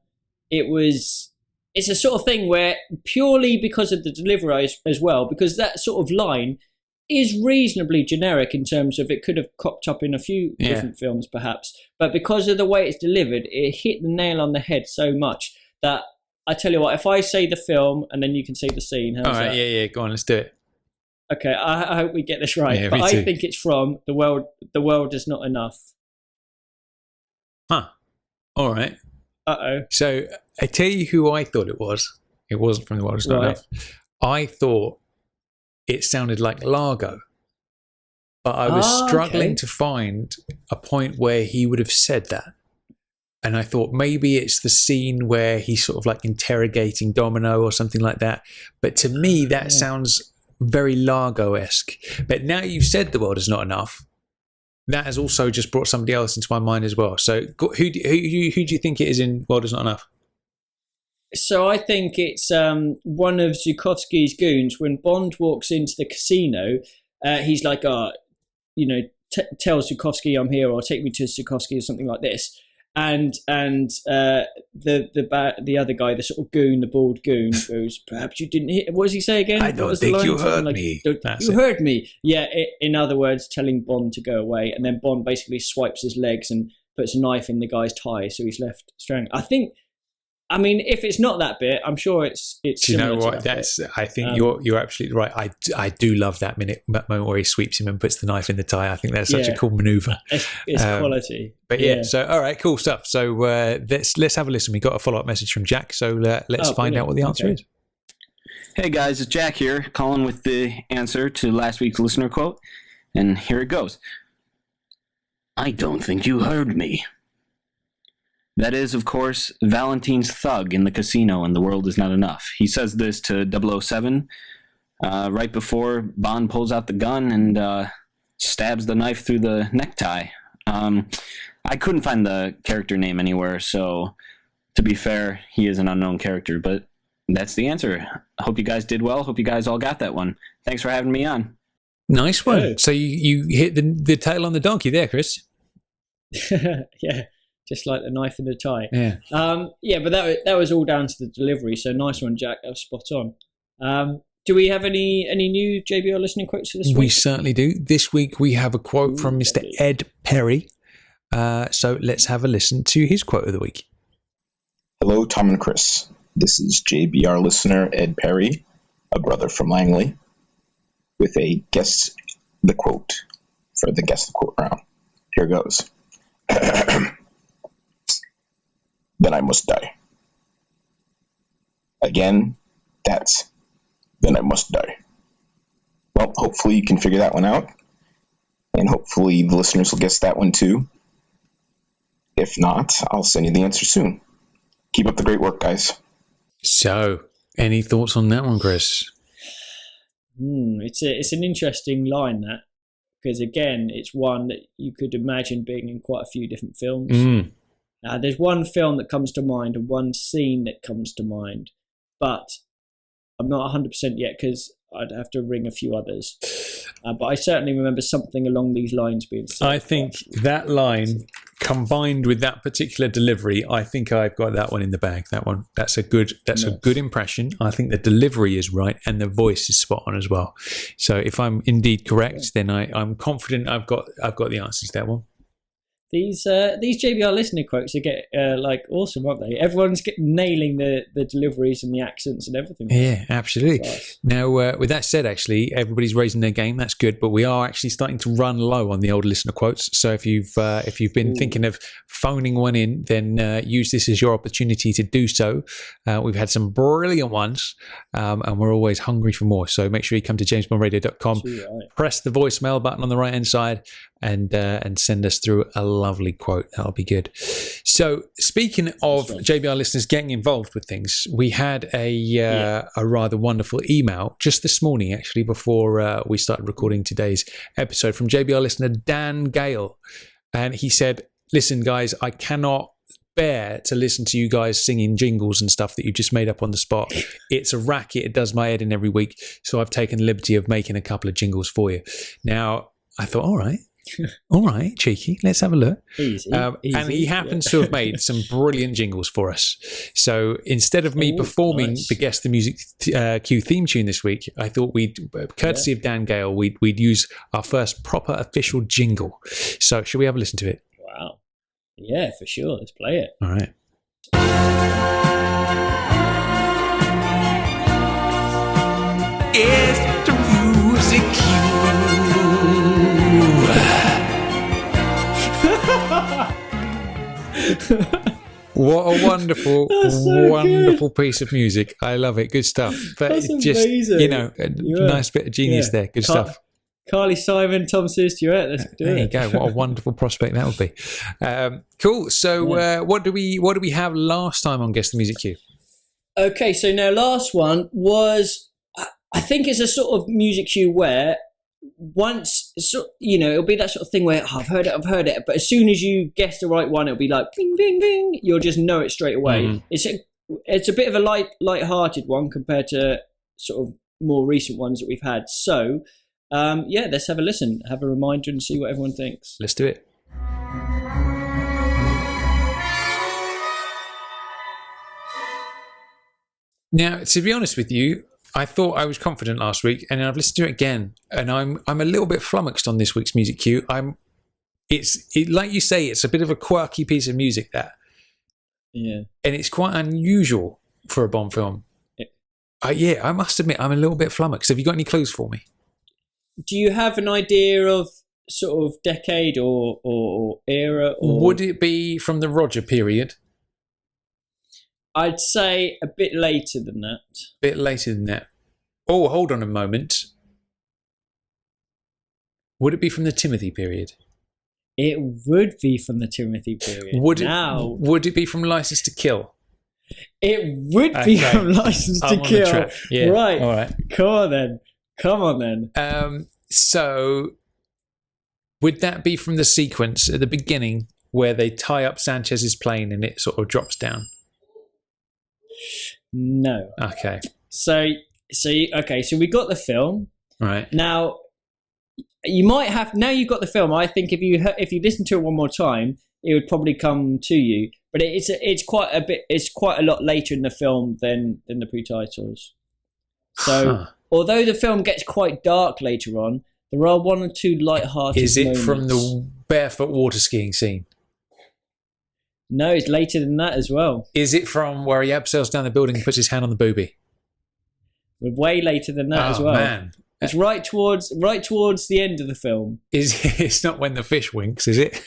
sort of thing where purely because of the delivery as well, because that sort of line is reasonably generic in terms of it could have cropped up in a few different films, perhaps, but because of the way it's delivered, it hit the nail on the head so much that I tell you what, if I say the film and then you can say the scene. All right, yeah, go on, let's do it. Okay, I hope we get this right, Yeah, but me too. I think it's from The World Is Not Enough. Huh. All right. Uh-oh. So I tell you who I thought it was. It wasn't from The World Is Not Enough. I thought it sounded like Largo, but I was struggling to find a point where he would have said that. And I thought maybe it's the scene where he's sort of like interrogating Domino or something like that. But to me, that sounds very Largo-esque. But now you've said The World Is Not Enough, that has also just brought somebody else into my mind as well. So who do you think it is in World Is Not Enough? So I think it's one of Zhukovsky's goons. When Bond walks into the casino, he's like, tell Zhukovsky I'm here, or take me to Zhukovsky, or something like this. And the other guy, the sort of goon, the bald goon, goes, "Perhaps you didn't hear." What does he say again? I don't think you heard me. You heard me. Yeah. In other words, telling Bond to go away, and then Bond basically swipes his legs and puts a knife in the guy's tie, so he's left strangled. I mean, if it's not that bit, I'm sure it's. Do you know what? I think you're absolutely right. I do love that moment where he sweeps him and puts the knife in the tie. I think that's such a cool maneuver. It's quality. But so all right, cool stuff. So let's have a listen. We got a follow-up message from Jack, so let's find out what the answer is. Hey guys, it's Jack here, calling with the answer to last week's listener quote, and here it goes. I don't think you heard me. That is, of course, Valentine's thug in the casino in The World Is Not Enough. He says this to 007 right before Bond pulls out the gun and stabs the knife through the necktie. I couldn't find the character name anywhere, so to be fair, he is an unknown character, but that's the answer. I hope you guys did well. Hope you guys all got that one. Thanks for having me on. Nice one. Oh. So you hit the tail on the donkey there, Chris. Yeah. Just like the knife in the tie. Yeah. But that was all down to the delivery. So nice one, Jack. That was spot on. Do we have any new JBR listening quotes for this week? We certainly do. This week we have a quote from Mr. Ed Perry. So let's have a listen to his quote of the week. Hello, Tom and Chris. This is JBR listener Ed Perry, a brother from Langley, with a guess the quote for the guess the quote round. Here goes. Then I must die. Again, that's then I must die. Well, hopefully you can figure that one out. And hopefully the listeners will guess that one too. If not, I'll send you the answer soon. Keep up the great work, guys. So, any thoughts on that one, Chris? It's an interesting line, that. Because again, it's one that you could imagine being in quite a few different films. There's one film that comes to mind and one scene that comes to mind, but I'm not 100% yet because I'd have to ring a few others. But I certainly remember something along these lines being said. I think that line combined with that particular delivery, I think I've got that one in the bag. That's a good impression. I think the delivery is right and the voice is spot on as well. So if I'm indeed correct, then I'm confident I've got the answers to that one. These JBR listener quotes get awesome, aren't they? Everyone's nailing the deliveries and the accents and everything. Yeah, absolutely. Nice. Now, with that said, actually, everybody's raising their game. That's good, but we are actually starting to run low on the old listener quotes. So if you've been thinking of phoning one in, then use this as your opportunity to do so. We've had some brilliant ones, and we're always hungry for more. So make sure you come to jamesbondradio.com, press the voicemail button on the right hand side, and send us through a lovely quote. That'll be good. So speaking of JBR listeners getting involved with things, we had a rather wonderful email just this morning, actually, before we started recording today's episode, from JBR listener Dan Gale. And he said, listen, guys, I cannot bear to listen to you guys singing jingles and stuff that you just made up on the spot. It's a racket. It does my head in every week. So I've taken the liberty of making a couple of jingles for you. Now, I thought, all right, cheeky. Let's have a look. Easy. And he happens to have made some brilliant jingles for us. So instead of me performing the Guess the Music Q theme tune this week, I thought we'd, courtesy of Dan Gale, we'd use our first proper official jingle. So should we have a listen to it? Wow. Yeah, for sure. Let's play it. All right. It's the music What a wonderful, wonderful piece of music. I love it. Good stuff. But That's just, amazing. A nice bit of genius there. Good stuff. Carly Simon, Tom Sears Duet. Let's do There it. you go. What a wonderful prospect that would be. Cool. So what do we have last time on Guess the Music Cue? Okay, so now last one was, I think it's a sort of music cue where once, it'll be that sort of thing where I've heard it, but as soon as you guess the right one, it'll be like bing, bing, bing. You'll just know it straight away. Mm-hmm. It's a bit of a light-hearted one compared to sort of more recent ones that we've had. So, let's have a listen, have a reminder, and see what everyone thinks. Let's do it. Now, to be honest with you, I thought I was confident last week, and I've listened to it again, and I'm a little bit flummoxed on this week's music cue. It's like you say, it's a bit of a quirky piece of music, that. Yeah. And it's quite unusual for a Bond film. Yeah. I must admit, I'm a little bit flummoxed. Have you got any clues for me? Do you have an idea of sort of decade or era? Or... Would it be from the Roger period? I'd say a bit later than that. Bit later than that. Oh, hold on a moment. Would it be from the Timothy period? It would be from the Timothy period. Would it be from License to Kill? It would be from License to Kill. Yeah. Right. All right. Come on then. So would that be from the sequence at the beginning where they tie up Sanchez's plane and it sort of drops down? No. Okay. So we got the film. Right. Now you might have, now you've got the film. I think if you listen to it one more time, it would probably come to you. But it's quite a lot later in the film than the pre-titles. So although the film gets quite dark later on, there are one or two light-hearted moments. Is it from the barefoot water skiing scene? No, it's later than that as well. Is it from where he abseils down the building and puts his hand on the boobie? We're way later than that as well. Man. It's right towards the end of the film. It's not when the fish winks, is it?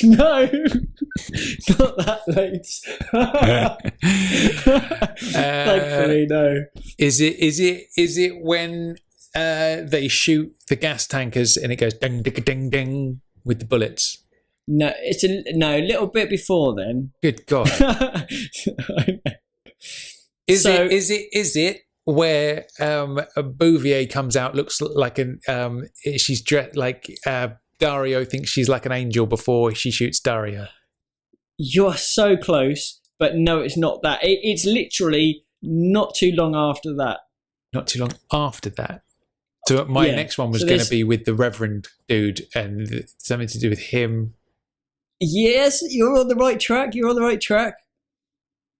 No, not that late. Thankfully, no. Is it when they shoot the gas tankers and it goes ding ding ding ding with the bullets? No, it's a little bit before then. Good God! Is it where Bouvier comes out, looks like she's dressed like Dario thinks she's like an angel before she shoots Dario? You're so close, but no, it's not that. It's literally not too long after that. Not too long after that. So my next one was going to be with the Reverend dude and something to do with him. Yes, you're on the right track.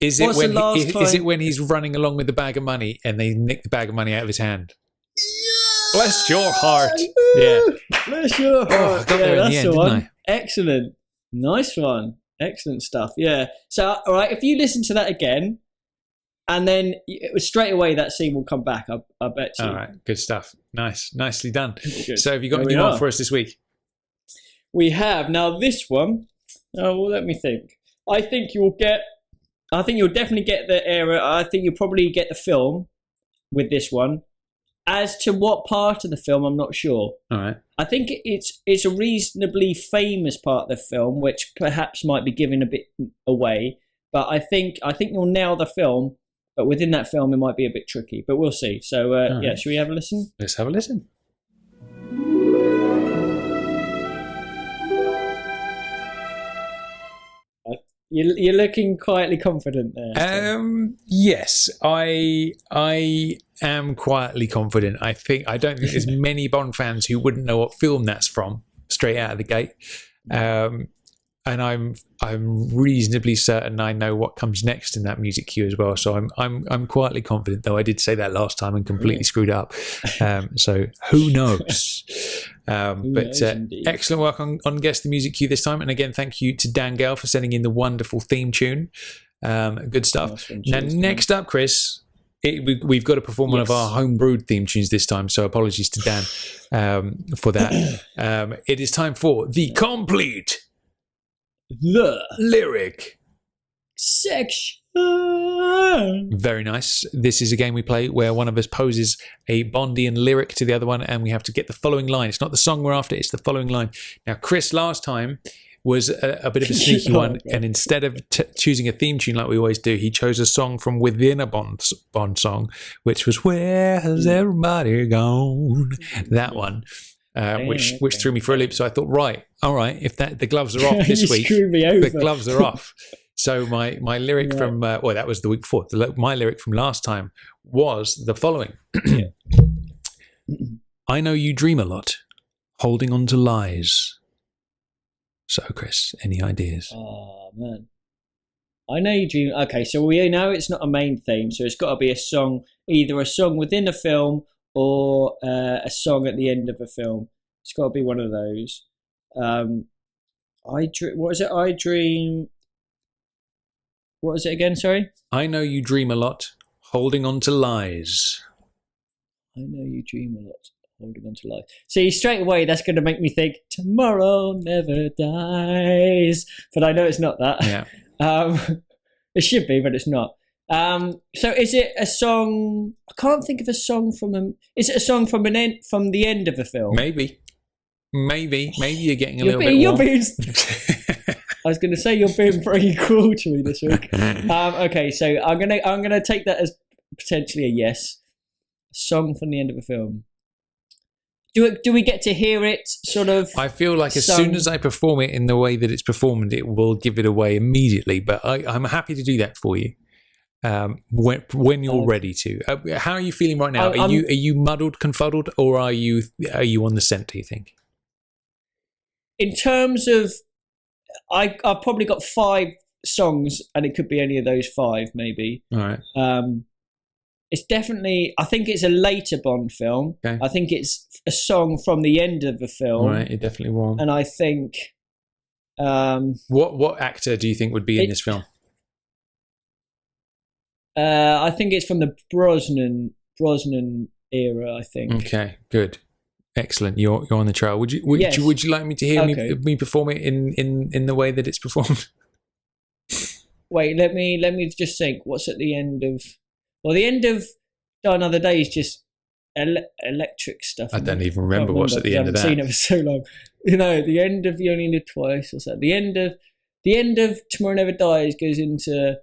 Is it when he's running along with the bag of money and they nick the bag of money out of his hand? Yeah! Bless your heart. Yeah. Bless your heart. I got there in the end, didn't I? Excellent. Nice one. Excellent stuff. Yeah. So, all right, if you listen to that again, and then straight away that scene will come back, I bet you. All right. Good stuff. Nice. Nicely done. Good. So have you got any more for us this week? We have. Now this one, let me think. I think you'll definitely get the era. I think you'll probably get the film with this one. As to what part of the film, I'm not sure. All right. I think it's a reasonably famous part of the film, which perhaps might be giving a bit away. But I think you'll nail the film. But within that film, it might be a bit tricky. But we'll see. So yeah, should we have a listen? Let's have a listen. You're looking quietly confident there. Yes, I am quietly confident. I don't think there's many Bond fans who wouldn't know what film that's from straight out of the gate. And I'm reasonably certain I know what comes next in that music cue as well. So I'm quietly confident, though I did say that last time and completely screwed up. So who knows? But excellent work on Guess the Music Cue this time. And again, thank you to Dan Gale for sending in the wonderful theme tune. Good stuff. Now, next up, Chris, we've got to perform one of our home-brewed theme tunes this time. So apologies to Dan for that. It is time for the complete lyric section. Very nice. This is a game we play where one of us poses a Bondian lyric to the other one, and we have to get the following line. It's not the song we're after, it's the following line. Now, Chris last time was a bit of a sneaky one, and instead of choosing a theme tune like we always do, he chose a song from within a Bond song, which was "Where Has Everybody Gone?" That one. Which threw me for a loop. So I thought, all right, if the gloves are off this week, the gloves are off. So my lyric from that was the week before. My lyric from last time was the following: I know you dream a lot, holding on to lies. So, Chris, any ideas? Oh man, I know you dream. Okay, so we know it's not a main theme, so it's got to be a song, either a song within a film or a song at the end of a film. It's got to be one of those. What is it? I dream. What is it again? Sorry. I know you dream a lot, holding on to lies. I know you dream a lot, holding on to lies. See, straight away, that's going to make me think tomorrow never dies. But I know it's not that. Yeah. It should be, but it's not. So is it a song? I can't think of a song from Is it a song from the end of a film? Maybe you're getting a little bit warm. I was going to say you're being very cruel to me this week. Okay, so I'm gonna take that as potentially a yes. A song from the end of a film. Do we get to hear it sort of? I feel like as soon as I perform it in the way that it's performed, it will give it away immediately. But I'm happy to do that for you. When you're ready to. How are you feeling right now? Are you muddled, confuddled, or are you on the scent, do you think? In terms of, I've probably got 5 songs, and it could be any of those 5, maybe. All right. It's definitely, I think it's a later Bond film. Okay. I think it's a song from the end of the film. All right, it definitely will. And I think... What actor do you think would be in this film? I think it's from the Brosnan era, I think. Okay, good. Excellent. You're on the trail. Would you like me to hear me perform it in the way that it's performed? Wait, let me just think. What's at the end of? Well, the end of Die Another Day is just electric stuff. I don't even remember what's at the end of that. I haven't seen it for so long. You know, the end of You Only Live Twice or so. The end of Tomorrow Never Dies goes into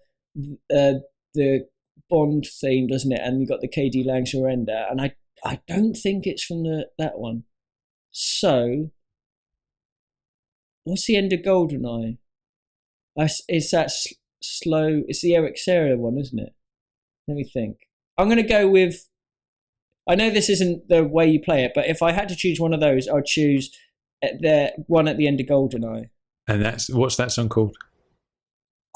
the Bond theme, doesn't it? And you got the KD Lang surrender, and I don't think it's from that one. So, what's the end of GoldenEye? It's that slow. It's the Eric Serra one, isn't it? Let me think. I'm going to go with. I know this isn't the way you play it, but if I had to choose one of those, I'd choose the one at the end of GoldenEye. And what's that song called?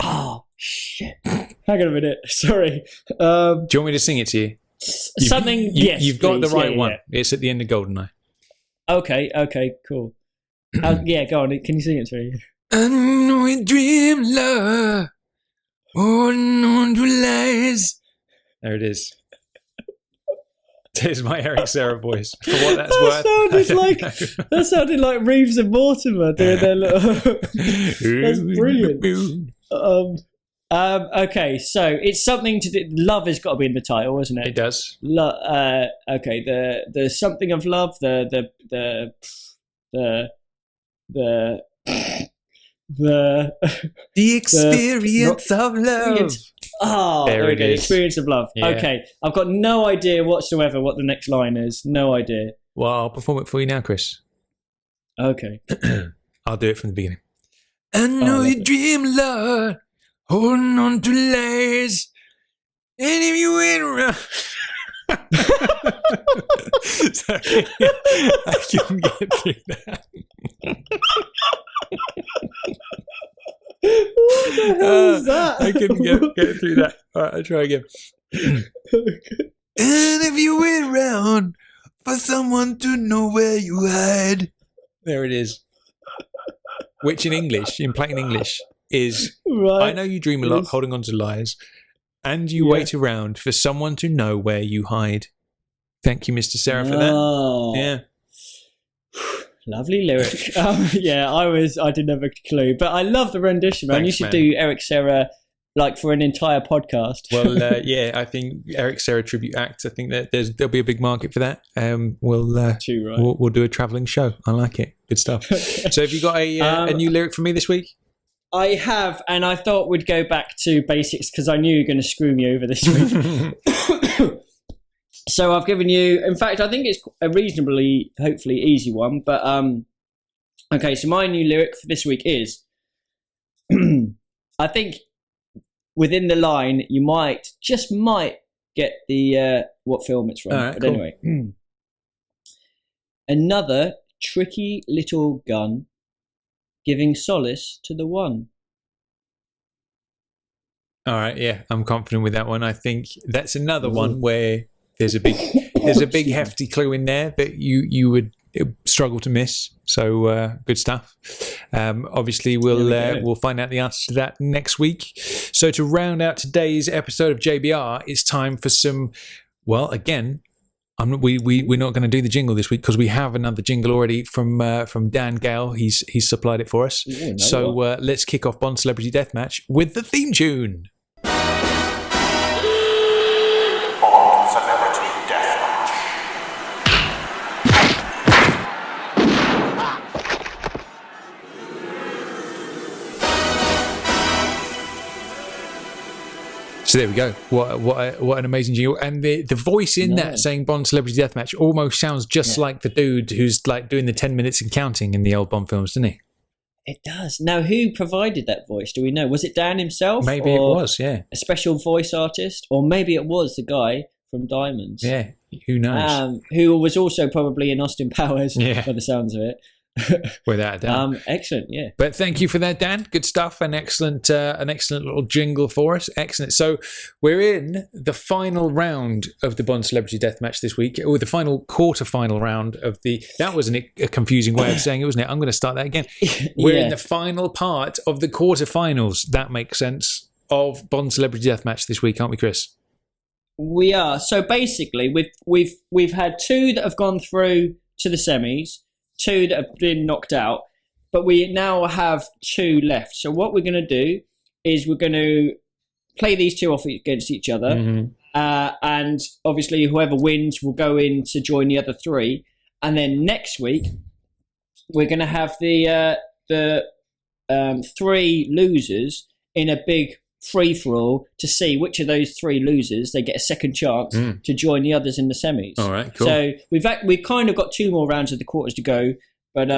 Oh shit! Hang on a minute. Sorry. Do you want me to sing it to you? Yes. You've got please. the right one. Yeah. It's at the end of GoldenEye. Okay, cool. Yeah, go on. Can you sing it to me? I know a dream love, holding on to lies. There it is. There's my Eric Serra voice. For what that's worth. That sounded like Reeves and Mortimer doing their little. That's brilliant. Okay, so it's something to do. Love has got to be in the title, isn't it? It does. Okay, the something of love. The experience of love. Oh, there we go. The experience of love. Yeah. Okay, I've got no idea whatsoever what the next line is. No idea. Well, I'll perform it for you now, Chris. Okay. I'll do it from the beginning. I know you dream, Lord, holding on to lies. And if you went around. Sorry, I couldn't get through that. What the hell is that? I couldn't get through that. All right, I'll try again. And if you went around for someone to know where you hide. There it is. Which in English, in plain English, is Right. I know you dream a lot, holding on to lies, and you wait around for someone to know where you hide. Thank you, Mr. Sarah, for that. Yeah. Lovely lyric. I didn't have a clue, but I love the rendition, man. Thanks, You should man. do Eric Serra like for an entire podcast. Well, I think Eric Serra tribute act. I think that there'll be a big market for that. We'll do a travelling show. I like it. Good stuff. So, have you got a new lyric for me this week? I have, and I thought we'd go back to basics because I knew you were going to screw me over this week. So I've given you, in fact, I think it's a reasonably, hopefully easy one. But okay, so my new lyric for this week is, I think within the line you might get the what film it's from. Right, but cool. anyway, another tricky little gun giving solace to the one. All right, yeah, I'm confident with that one. I think that's another one where there's a big hefty clue in there that you would struggle to miss. So good stuff. Obviously, we'll find out the answer to that next week. So to round out today's episode of JBR, it's time for some. Well, again, we're not going to do the jingle this week because we have another jingle already from Dan Gale. He's supplied it for us. Ooh, so let's kick off Bond Celebrity Deathmatch with the theme tune. Celebrity Deathmatch. So there we go. What an amazing jingle. And the voice in that saying Bond Celebrity Deathmatch almost sounds just like the dude who's like doing the 10 minutes and counting in the old Bond films, doesn't he? It does. Now, who provided that voice? Do we know? Was it Dan himself? Maybe it was, yeah. A special voice artist? Or maybe it was the guy from Diamonds. Yeah, who knows? Who was also probably in Austin Powers, Yeah. by the sounds of it. Without a doubt. Excellent, yeah. But thank you for that, Dan. Good stuff. An excellent little jingle for us. Excellent. So we're in the final round of the Bond Celebrity Deathmatch this week, or the final quarter-final round of the. That was a confusing way of saying it, wasn't it? I'm going to start that again. We're in the final part of the quarterfinals. That makes sense. Of Bond Celebrity Deathmatch this week, aren't we, Chris? We are. So basically, we've had two that have gone through to the semis, two that have been knocked out, but we now have two left. So what we're going to do is we're going to play these two off against each other, and obviously whoever wins will go in to join the other three. And then next week we're going to have the three losers in a big free-for-all to see which of those three losers they get a second chance to join the others in the semis. All right, cool. So we've kind of got two more rounds of the quarters to go, but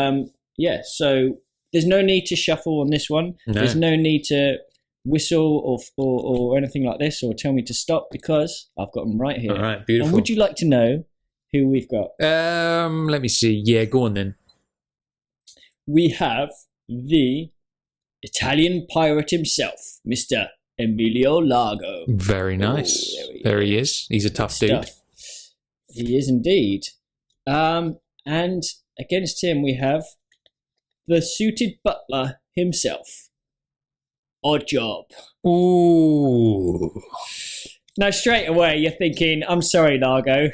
so there's no need to shuffle on this one. No. There's no need to whistle or anything like this or tell me to stop because I've got them right here. All right, beautiful. And would you like to know who we've got? Let me see. Yeah, go on then. We have the Italian pirate himself, Mr. Emilio Largo. Very nice. There he is. He's a tough dude. He is indeed. And against him we have the suited butler himself, Odd Job. Ooh. Now straight away you're thinking, I'm sorry, Largo.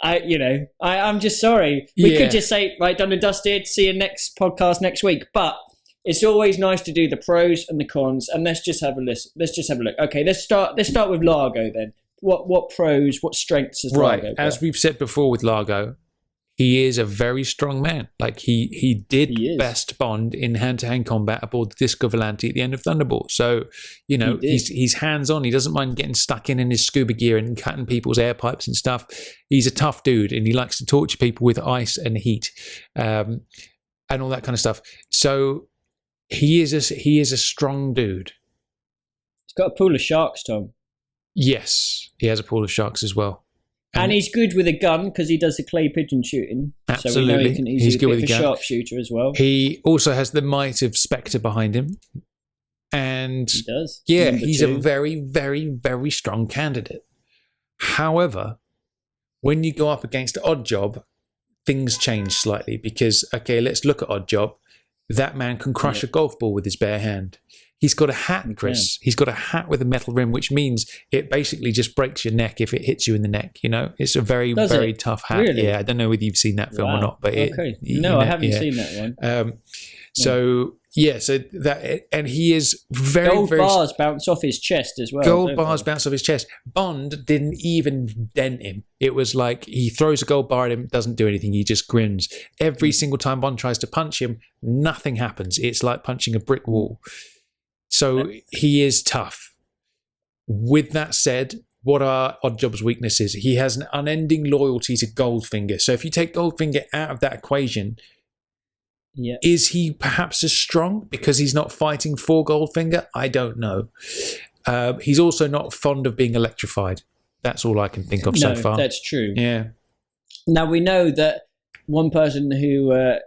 I'm just sorry. We could just say, right, done and dusted. See you next podcast next week. But it's always nice to do the pros and the cons, and let's just have a list. Let's just have a look. Okay, let's start with Largo then. What pros, what strengths has Largo got? As we've said before with Largo, he is a very strong man. Like he did best Bond in hand-to-hand combat aboard the Disco Volante at the end of Thunderbolt. So, you know, he's hands-on. He doesn't mind getting stuck in his scuba gear and cutting people's air pipes and stuff. He's a tough dude, and he likes to torture people with ice and heat, and all that kind of stuff. So he is a strong dude. He's got a pool of sharks, Tom. Yes, he has a pool of sharks as well. And he's good with a gun because he does the clay pigeon shooting. Absolutely. So he's good with a gun. Sharpshooter as well. He also has the might of Spectre behind him. And he does. Yeah, he's a very, very, very strong candidate. However, when you go up against Oddjob, things change slightly because, okay, let's look at Oddjob. That man can crush a golf ball with his bare hand. He's got a hat, Chris. He's got a hat with a metal rim, which means it basically just breaks your neck if it hits you in the neck. You know, it's a very, very tough hat. Really? Yeah, I don't know whether you've seen that film or not, but I haven't seen that one. So that, and he is very, gold very bars bounce off his chest as well. Gold bars bounce off his chest. Bond didn't even dent him. It was like he throws a gold bar at him, doesn't do anything. He just grins. Every single time Bond tries to punch him, nothing happens. It's like punching a brick wall. So he is tough. With that said, what are Oddjob's weaknesses? He has an unending loyalty to Goldfinger. So if you take Goldfinger out of that equation, is he perhaps as strong because he's not fighting for Goldfinger? I don't know. He's also not fond of being electrified. That's all I can think of so far. That's true. Yeah. Now we know that one person who,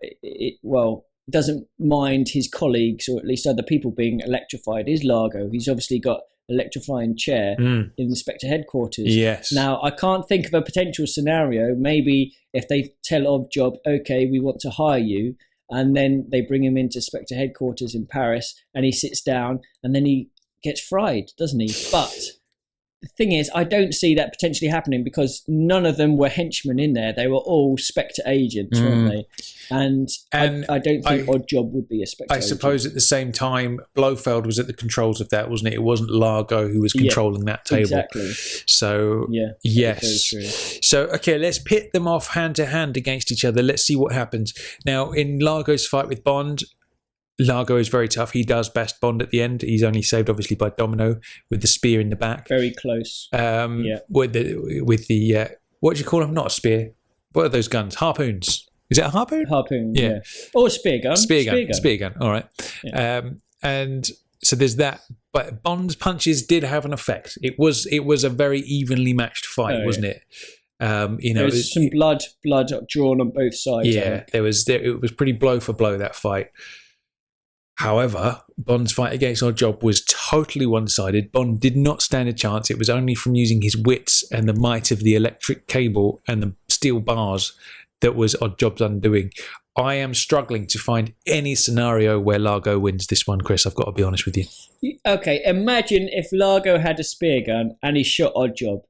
doesn't mind his colleagues or at least other people being electrified is Largo. He's obviously got electrifying chair in the Spectre headquarters. Yes. Now, I can't think of a potential scenario. Maybe if they tell Oddjob, okay, we want to hire you, and then they bring him into Spectre headquarters in Paris, and he sits down, and then he gets fried, doesn't he? But the thing is, I don't see that potentially happening because none of them were henchmen in there. They were all Spectre agents, weren't they? And I don't think Oddjob would be a Spectre agent. Suppose at the same time, Blofeld was at the controls of that, wasn't it? It wasn't Largo who was controlling that table. Exactly. So, yes. So, okay, let's pit them off hand to hand against each other. Let's see what happens. Now, in Largo's fight with Bond, Largo is very tough. He does best Bond at the end. He's only saved, obviously, by Domino with the spear in the back. Very close. With the what do you call them? Not a spear. What are those guns? Harpoons. Is it a harpoon? Harpoon. Yeah. Or a spear gun. Spear gun. All right. Yeah. And so there's that. But Bond's punches did have an effect. It was a very evenly matched fight, wasn't it? There was some blood drawn on both sides. Yeah, it was pretty blow for blow, that fight. However, Bond's fight against Oddjob was totally one-sided. Bond did not stand a chance. It was only from using his wits and the might of the electric cable and the steel bars that was Oddjob's undoing. I am struggling to find any scenario where Largo wins this one, Chris. I've got to be honest with you. Okay, imagine if Largo had a spear gun and he shot Oddjob.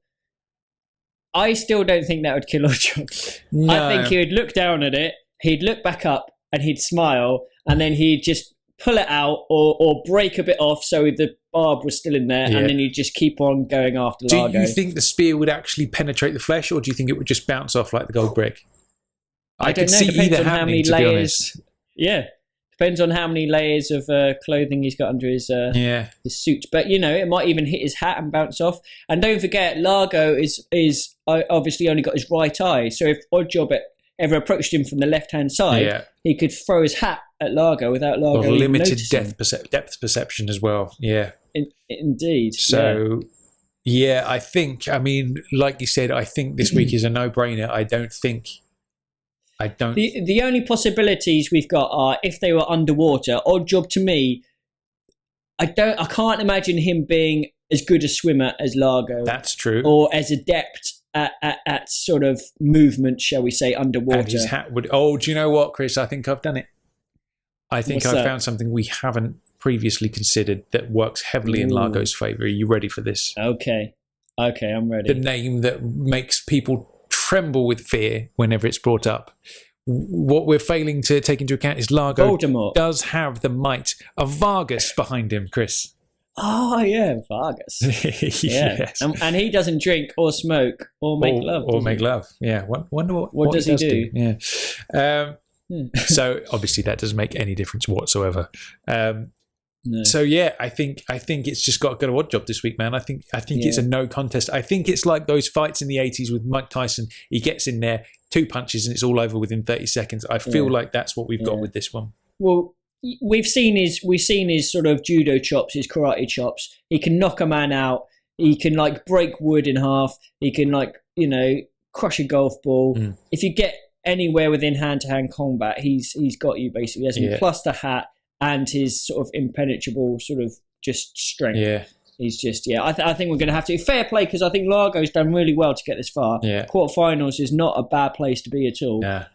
I still don't think that would kill Oddjob. No. I think he would look down at it, he'd look back up, and he'd smile, and then he'd just pull it out or break a bit off so the barb was still in there, and then you just keep on going after Largo. Do you think the spear would actually penetrate the flesh, or do you think it would just bounce off like the gold brick? I don't know. Depends on how many layers. Yeah, depends on how many layers of clothing he's got under his suit. But it might even hit his hat and bounce off. And don't forget, Largo is obviously only got his right eye. So if Oddjob ever approached him from the left-hand side, he could throw his hat at Largo without Largo even limited noticing. depth perception as well. Yeah, indeed. So I think, like you said, I think this week is a no-brainer. I don't. The only possibilities we've got are if they were underwater. Oddjob, to me, I can't imagine him being as good a swimmer as Largo. That's true. Or as adept at sort of movement, shall we say, underwater. And his hat would. Oh, do you know what, Chris? I think I've done it. I think I've found something we haven't previously considered that works heavily in Largo's favour. Are you ready for this? Okay, I'm ready. The name that makes people tremble with fear whenever it's brought up. what we're failing to take into account is Largo Voldemort does have the might of Vargas behind him, Chris. Oh yeah, Vargas. Yeah, Yes. and he doesn't drink or smoke or make love. Or does make he? love. Yeah. Wonder what does he do? Yeah. So obviously that doesn't make any difference whatsoever. No. So yeah, I think it's just got to go to Odd Job this week, man. I think it's a no contest. I think it's like those fights in the 80s with Mike Tyson. He gets in there, 2 punches, and it's all over within 30 seconds. I feel like that's what we've got with this one. Well, we've seen his sort of judo chops, his karate chops. He can knock a man out. He can like break wood in half. He can like crush a golf ball. If you get anywhere within hand-to-hand combat, he's got you basically, hasn't he? Plus the hat and his sort of impenetrable sort of just strength. Yeah. He's just, I think we're going to have to. Fair play, because I think Largo's done really well to get this far. Yeah. Quarterfinals is not a bad place to be at all. Yeah.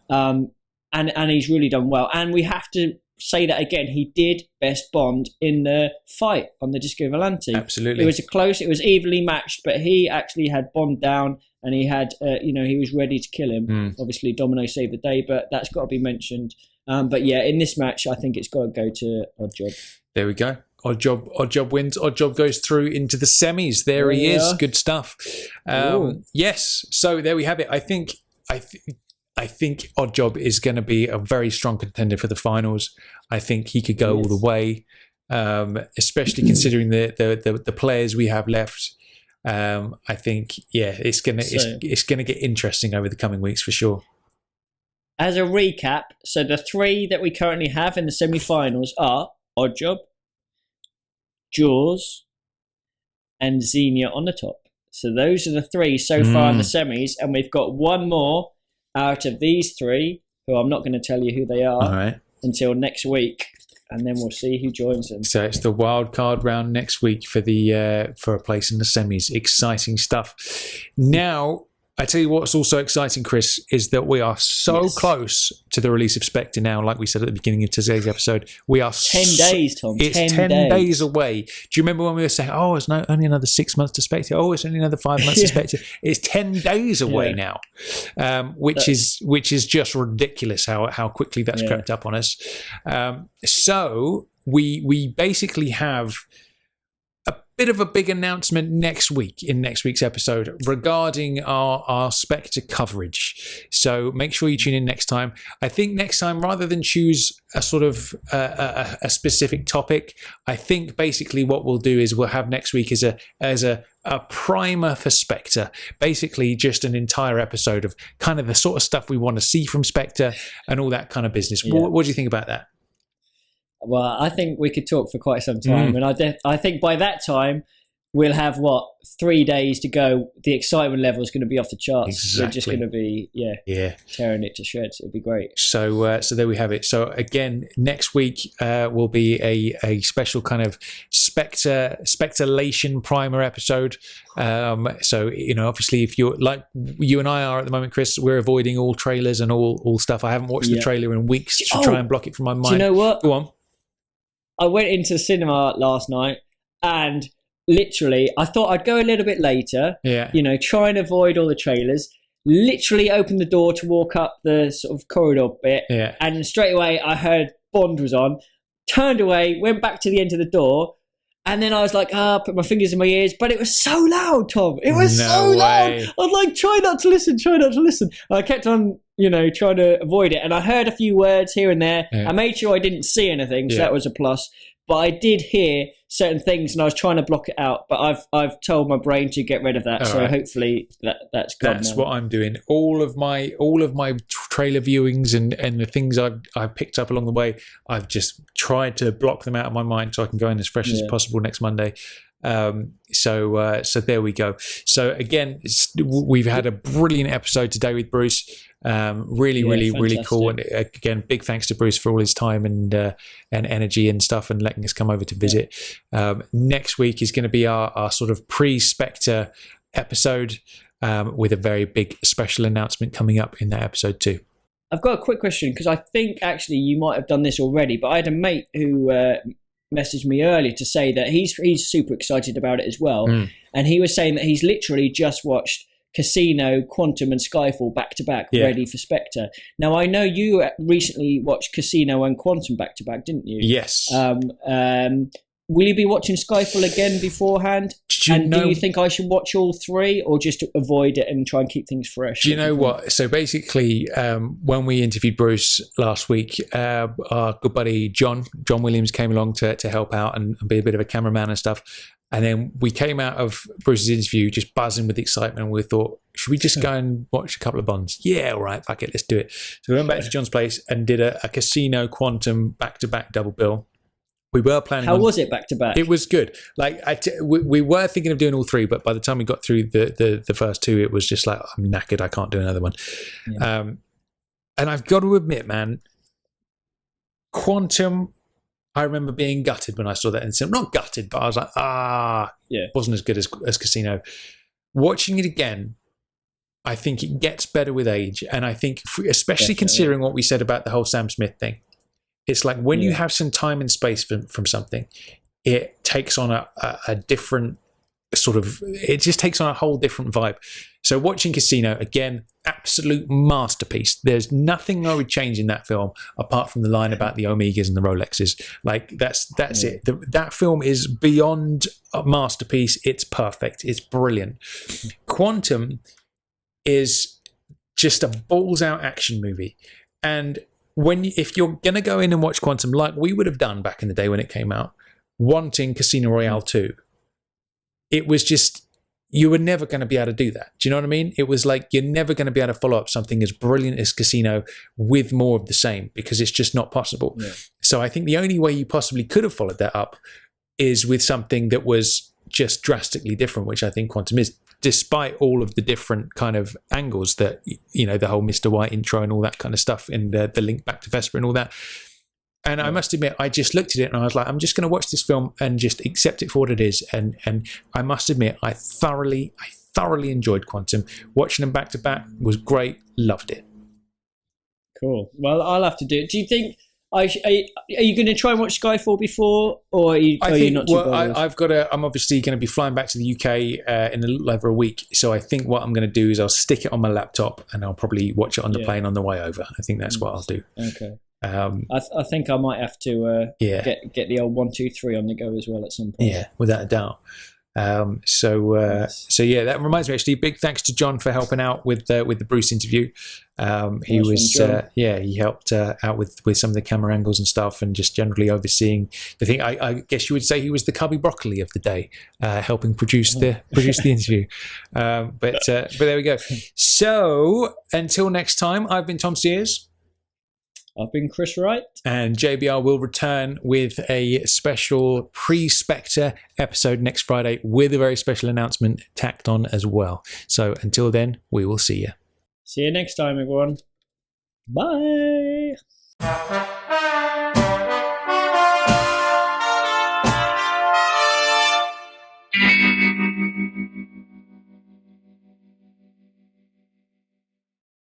And he's really done well. And we have to say that again, he did best Bond in the fight on the Disco Volante. Absolutely. It was evenly matched, but he actually had Bond down and he had, he was ready to kill him. Obviously, Domino saved the day, but that's got to be mentioned. But yeah, in this match, I think it's got to go to Odd Job. There we go. Odd Job wins. Odd Job goes through into the semis. There he is. Good stuff. Yes. So there we have it. I think Odd Job is going to be a very strong contender for the finals. I think he could go all the way, especially considering the players we have left. I think it's gonna get interesting over the coming weeks for sure. As a recap, so the 3 that we currently have in the semi-finals are Odd Job, Jaws, and Xenia on the top. So those are the 3 so far in the semis, and we've got one more out of these 3, who I'm not going to tell you who they are until next week, and then we'll see who joins them. So it's the wild card round next week for a place in the semis. Exciting stuff. Now, I tell you what's also exciting, Chris, is that we are so close to the release of Spectre now, like we said at the beginning of today's episode. We are 10 days, Tom. It's 10 days away. Do you remember when we were saying, it's only another 6 months to Spectre? It's only another 5 months to Spectre. It's 10 days away now, which is just ridiculous how quickly that's crept up on us. So we basically have bit of a big announcement next week in next week's episode regarding our Spectre coverage. So make sure you tune in next time. I think next time, rather than choose a sort of a specific topic, I think basically what we'll do is we'll have next week as a primer for Spectre, basically just an entire episode of kind of the sort of stuff we want to see from Spectre and all that kind of business. What do you think about that? Well, I think we could talk for quite some time, and I think by that time we'll have 3 days to go. The excitement level is going to be off the charts. Exactly. We're just going to be tearing it to shreds. It'll be great. So there we have it. So again, next week will be a special kind of Spectrelation primer episode. So obviously, if you're like you and I are at the moment, Chris, we're avoiding all trailers and all stuff. I haven't watched the trailer in weeks to try and block it from my mind. Do you know what? Go on. I went into the cinema last night and literally I thought I'd go a little bit later, try and avoid all the trailers, literally opened the door to walk up the sort of corridor bit, and straight away I heard Bond was on, turned away, went back to the end of the door, and then I was like, put my fingers in my ears, but it was so loud, Tom. It was so loud. I was like, try not to listen. And I kept on, trying to avoid it. And I heard a few words here and there. I made sure I didn't see anything, so that was a plus. But I did hear certain things, and I was trying to block it out. But I've told my brain to get rid of that. Hopefully that's gone. That's now. what I'm doing. All of my trailer viewings and the things I've picked up along the way, I've just tried to block them out of my mind so I can go in as fresh as possible next Monday. So there we go. So again, we've had a brilliant episode today with Bruce. Really cool. And again, big thanks to Bruce for all his time and energy and stuff and letting us come over to visit. Next week is going to be our sort of pre-Spectre episode with a very big special announcement coming up in that episode too. I've got a quick question because I think actually you might have done this already, but I had a mate who messaged me earlier to say that he's super excited about it as well. And he was saying that he's literally just watched Casino, Quantum, and Skyfall back to back, ready for Spectre. Now, I know you recently watched Casino and Quantum back to back, didn't you? Yes. Will you be watching Skyfall again beforehand? Do you think I should watch all three, or just avoid it and try and keep things fresh? Do you know what? So basically, when we interviewed Bruce last week, our good buddy John Williams came along to help out and be a bit of a cameraman and stuff. And then we came out of Bruce's interview just buzzing with excitement. And we thought, should we just go and watch a couple of Bonds? Yeah, all right, fuck it, let's do it. So we went back to John's place and did a Casino Quantum back-to-back double bill. We were planning. How was it back to back? It was good. Like we were thinking of doing all three, but by the time we got through the first two, it was just like, I'm knackered. I can't do another one. Yeah. And I've got to admit, man, Quantum. I remember being gutted when I saw that incident. Not gutted, but I was like, wasn't as good as Casino. Watching it again, I think it gets better with age, and I think, especially considering what we said about the whole Sam Smith thing. It's like when you have some time and space from something, it takes on a different sort of, it just takes on a whole different vibe. So watching Casino, again, absolute masterpiece. There's nothing I would change in that film apart from the line about the Omegas and the Rolexes. Like that's it. That film is beyond a masterpiece. It's perfect. It's brilliant. Quantum is just a balls out action movie. And if you're going to go in and watch Quantum like we would have done back in the day when it came out, wanting Casino Royale 2, it was just, you were never going to be able to do that. Do you know what I mean? It was like, you're never going to be able to follow up something as brilliant as Casino with more of the same, because it's just not possible. Yeah. So I think the only way you possibly could have followed that up is with something that was just drastically different, which I think Quantum is, despite all of the different kind of angles that, you know, the whole Mr. White intro and all that kind of stuff, and the link back to Vesper and all that. And I must admit, I just looked at it and I was like, I'm just going to watch this film and just accept it for what it is. And I must admit, I thoroughly enjoyed Quantum. Watching them back to back was great. Loved it. Cool. Well, I'll have to do it. Do you think are you going to try and watch Skyfall before, or are you not too bothered? I'm obviously going to be flying back to the UK in a little over a week. So I think what I'm going to do is I'll stick it on my laptop and I'll probably watch it on the plane on the way over. I think that's what I'll do. Okay. I think I might have to get the old 1, 2, 3 on the go as well at some point. Yeah, without a doubt. So that reminds me, actually, big thanks to John for helping out with the Bruce interview. He helped out with some of the camera angles and stuff, and just generally overseeing the thing. I guess you would say he was the Cubby Broccoli of the day, helping produce the interview. But there we go. So until next time, I've been Tom Sears. I've been Chris Wright. And JBR will return with a special pre-Spectre episode next Friday with a very special announcement tacked on as well. So until then, we will see you. See you next time, everyone. Bye.